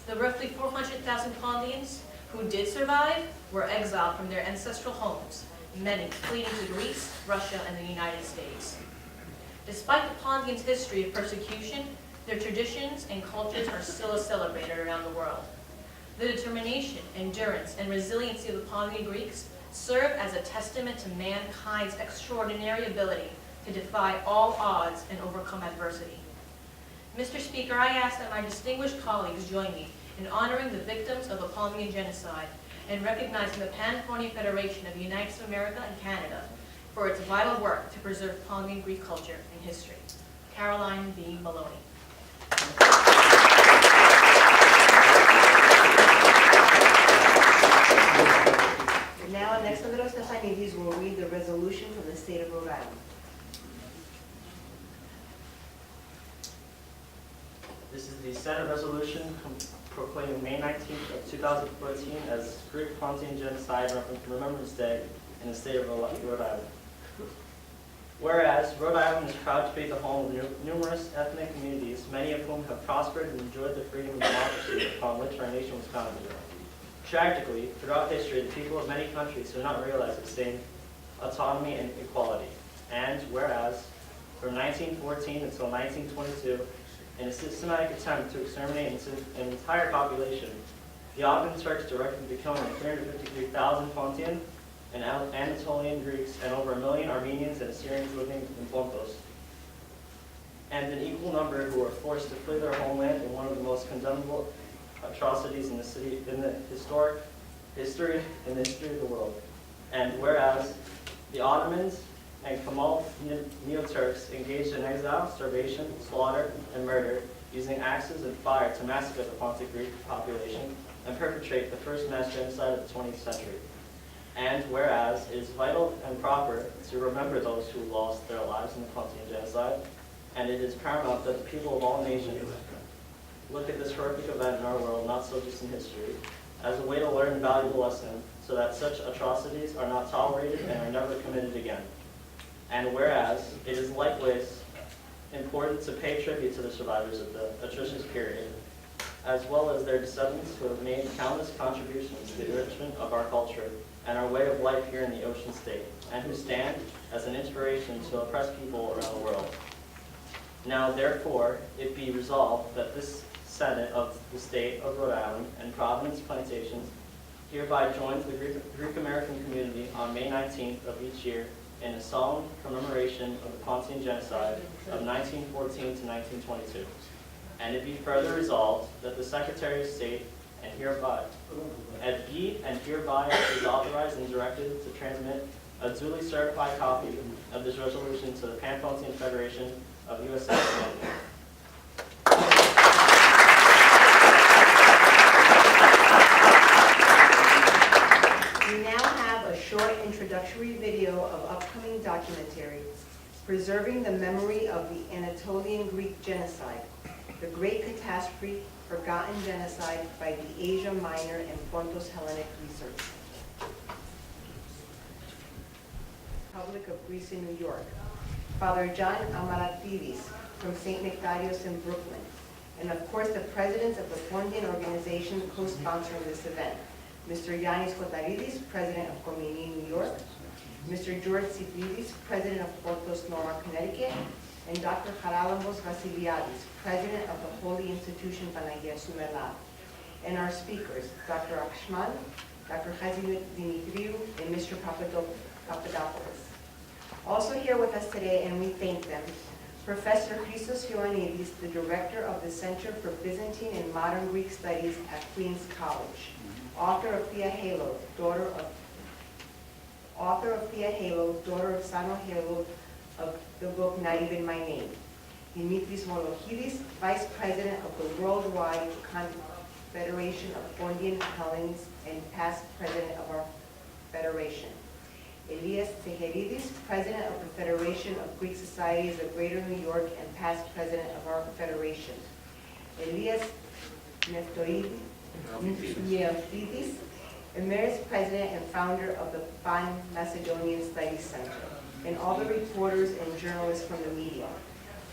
The roughly 400,000 Pontians who did survive were exiled from their ancestral homes, many fleeing to Greece, Russia, and the United States. Despite the Pontians' history of persecution, their traditions and cultures are still celebrated around the world. The determination, endurance, and resiliency of the Pontian Greeks serve as a testament to mankind's extraordinary ability to defy all odds and overcome adversity. Mr. Speaker, I ask that my distinguished colleagues join me in honoring the victims of the Pontian Genocide and recognizing the Pan-Pontian Federation of the United States of America and Canada for its vital work to preserve Pontian Greek culture and history. Caroline B. Maloney. Now, Alexandros Stefanidis will read the resolution from the state of Rhode Island. This is the Senate resolution proclaiming May 19th of 2014 as Greek-Pontian Genocide Remembrance Day in the state of Rhode Island. Whereas Rhode Island is proud to be the home of numerous ethnic communities, many of whom have prospered and enjoyed the freedom and democracy upon which our nation was founded. Tragically, throughout history, the people of many countries have not realized the same autonomy and equality. And whereas, from 1914 until 1922, in a systematic attempt to exterminate an entire population, the Ottoman Turks directed the killing of 353,000 Pontian and Anatolian Greeks and over 1 million Armenians and Assyrians living in Pontos, and an equal number who were forced to flee their homeland in one of the most condemnable atrocities in the history of the world. And whereas the Ottomans and Kemal Neo-Turks engaged in exile, starvation, slaughter, and murder, using axes and fire to massacre the Pontic Greek population and perpetrate the first mass genocide of the 20th century. And whereas it is vital and proper to remember those who lost their lives in the Pontian Genocide, and it is paramount that the people of all nations look at this horrific event in our world, not so distant history, as a way to learn a valuable lesson so that such atrocities are not tolerated and are never committed again. And whereas it is likewise important to pay tribute to the survivors of the atrocious period, as well as their descendants who have made countless contributions to the enrichment of our culture and our way of life here in the Ocean State, and who stand as an inspiration to oppressed people around the world. Now, therefore, it be resolved that this Senate of the State of Rhode Island and Providence Plantations hereby joins the Greek-American community on May 19th of each year in a solemn commemoration of the Pontian Genocide of 1914 to 1922. And it be further resolved that the Secretary of State and hereby is authorized and directed to transmit a duly certified copy of this resolution to the Pan-Pontian Federation of USA and Canada. We now have a short introductory video of upcoming documentary, Preserving the Memory of the Anatolian Greek Genocide, the Great Catastrophe, Forgotten Genocide by the Asia Minor and Pontos Hellenic Research. Republic of Greece in New York. Father John Amaratidis from St. Nectarios in Brooklyn. And of course, the presidents of the Pontian organization co-sponsoring this event. Mr. Yannis Kotaridis, president of Komini, New York. Mr. George Tsipridis, president of Pontos Norma, Connecticut. And Dr. Charalambos Vasiliadis, president of the Holy Institution Panagia Soumelab. and our speakers, Dr. Akçam, Dr. Hatzidimitriou, and Mr. Papadopoulos. Also here with us today, and we thank them, Professor Christos Ioannidis, the Director of the Center for Byzantine and Modern Greek Studies at Queen's College, author of Thea Halo, daughter of Sano Halo, of the book Not Even My Name. Dimitris Molochidis, Vice President of the Worldwide Confederation of Pontian Hellenes and past President of our Federation. Elias Teheridis, President of the Federation of Greek Societies of Greater New York and past President of our Federation. Elias Neftouridis, Emeritus President and founder of the Pan-Macedonian Studies Center, and all the reporters and journalists from the media.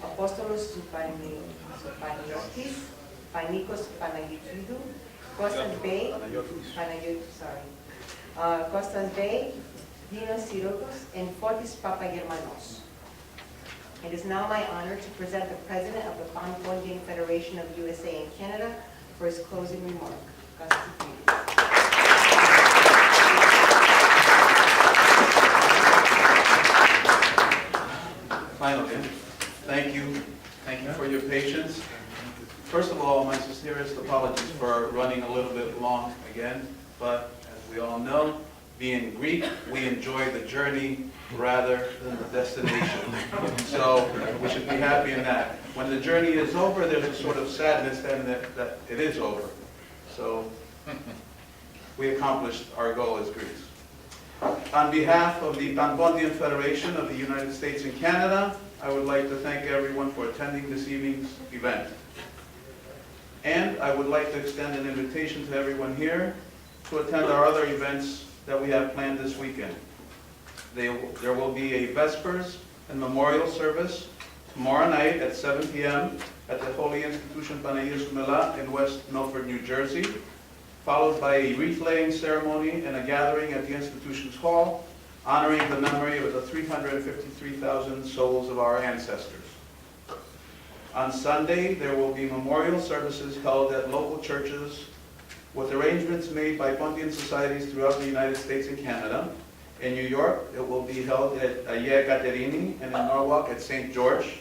Apostolos Zupaniotis, Panikos Panagiotou, Kostas Bey, Dinos Sirokos, and Fotis Papagermanos. It is now my honor to present the President of the Pan-Pontian Federation of USA and Canada for his closing remark. Finally, thank you for your patience. First of all, my sincerest apologies for running a little bit long again, but as we all know, being Greek, we enjoy the journey rather than the destination. So we should be happy in that. When the journey is over, there's a sort of sadness then that it is over. So we accomplished our goal as Greeks. On behalf of the Pan-Pontian Federation of the United States and Canada, I would like to thank everyone for attending this evening's event. And I would like to extend an invitation to everyone here to attend our other events that we have planned this weekend. There will be a Vespers and Memorial service tomorrow night at 7 p.m. at the Holy Institution Panagiotou Soumela in West Milford, New Jersey, followed by a wreath-laying ceremony and a gathering at the institution's hall, honoring the memory of the 353,000 souls of our ancestors. On Sunday, there will be memorial services held at local churches with arrangements made by Pontian societies throughout the United States and Canada. In New York, it will be held at Aie Katerini, and in Norwalk at St. George.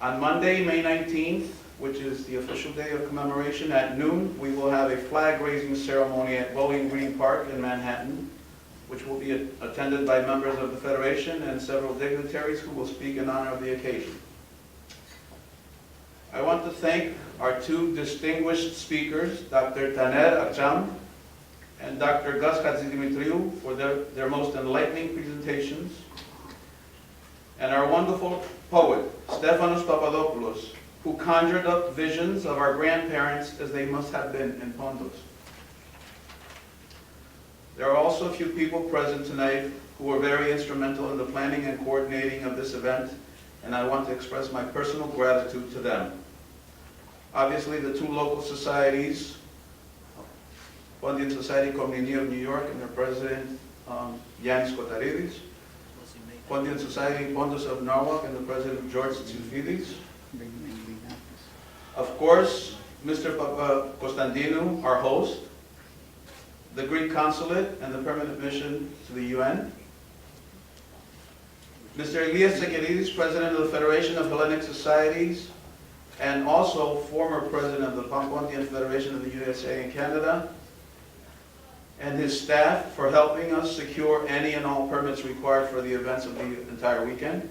On Monday, May 19th, which is the official day of commemoration, at noon, we will have a flag-raising ceremony at Bowling Green Park in Manhattan, which will be attended by members of the Federation and several dignitaries who will speak in honor of the occasion. I want to thank our two distinguished speakers, Dr. Taner Akçam and Dr. Gus Hatzidimitriou, for their most enlightening presentations, and our wonderful poet, Stefanos Papadopoulos, who conjured up visions of our grandparents as they must have been in Pontus. There are also a few people present tonight who were very instrumental in the planning and coordinating of this event, and I want to express my personal gratitude to them. Obviously, the two local societies, Pontian Society Komnini of New York and their president, Yannis Kotaridis, Pontian Society Pontus of Norwalk and the president, George Tsilfidis. Of course, Mr. Konstantinou, our host, the Greek Consulate and the Permanent Mission to the UN, Mr. Elias Teheridis, President of the Federation of Hellenic Societies, and also former President of the Pan-Pontian Federation of the USA and Canada, and his staff for helping us secure any and all permits required for the events of the entire weekend.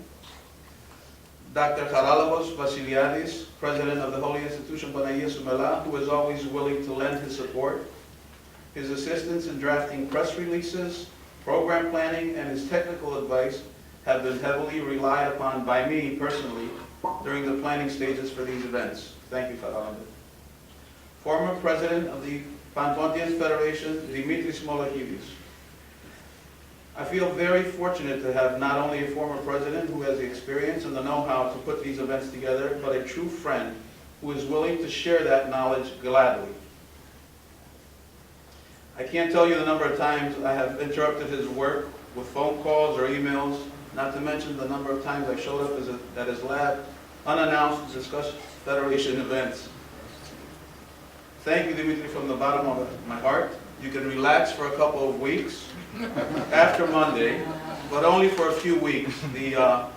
Dr. Charalabos Vasiliadis, President of the Holy Institution Panagiotou Soumela, who is always willing to lend his support. His assistance in drafting press releases, program planning, and his technical advice have been heavily relied upon by me personally during the planning stages for these events. Thank you, Charalabos. Former President of the Pan-Pontian Federation, Dimitris Molochidis. I feel very fortunate to have not only a former president who has the experience and the know-how to put these events together, but a true friend who is willing to share that knowledge gladly. I can't tell you the number of times I have interrupted his work with phone calls or emails, not to mention the number of times I showed up at his lab unannounced to discuss Federation events. thank you, Dimitri, from the bottom of my heart. You can relax for a couple of weeks after Monday, but only for a few weeks. The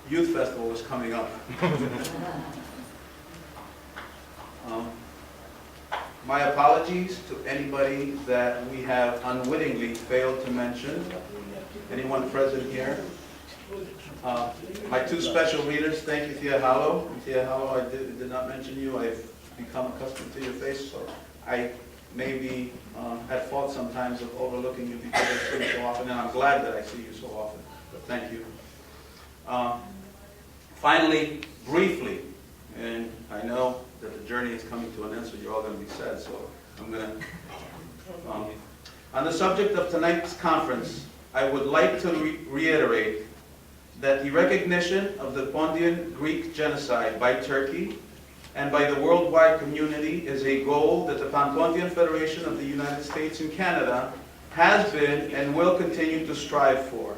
youth festival is coming up. My apologies to anybody that we have unwittingly failed to mention. Anyone present here? My two special readers, thank you, Tia Hallow. Tia Hallow, I did not mention you. I've become accustomed to your face, so I may be at fault sometimes of overlooking you because I see you so often, and I'm glad that I see you so often. But thank you. Finally, briefly, and I know that the journey is coming to an end, so you're all going to be sad, so I'm going to... on the subject of tonight's conference, I would like to reiterate that the recognition of the Pontian Greek genocide by Turkey and by the worldwide community is a goal that the Pan-Pontian Federation of the United States and Canada has been and will continue to strive for.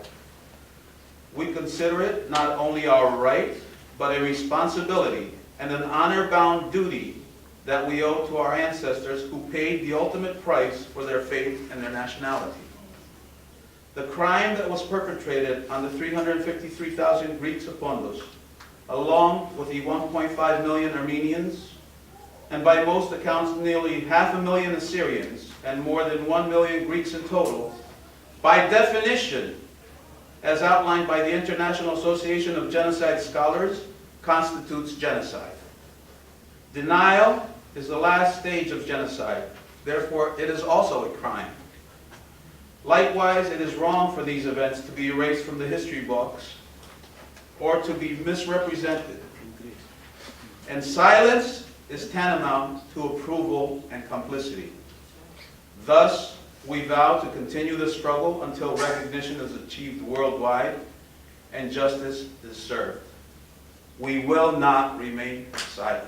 We consider it not only our right, but a responsibility and an honor-bound duty that we owe to our ancestors who paid the ultimate price for their faith and their nationality. The crime that was perpetrated on the 353,000 Greeks of Pontus, along with the 1.5 million Armenians, and by most accounts nearly 500,000 Assyrians, and more than 1 million Greeks in total, by definition, as outlined by the International Association of Genocide Scholars, constitutes genocide. Denial is the last stage of genocide. Therefore, it is also a crime. Likewise, it is wrong for these events to be erased from the history books or to be misrepresented. And silence is tantamount to approval and complicity. Thus, we vow to continue the struggle until recognition is achieved worldwide and justice is served. We will not remain silent.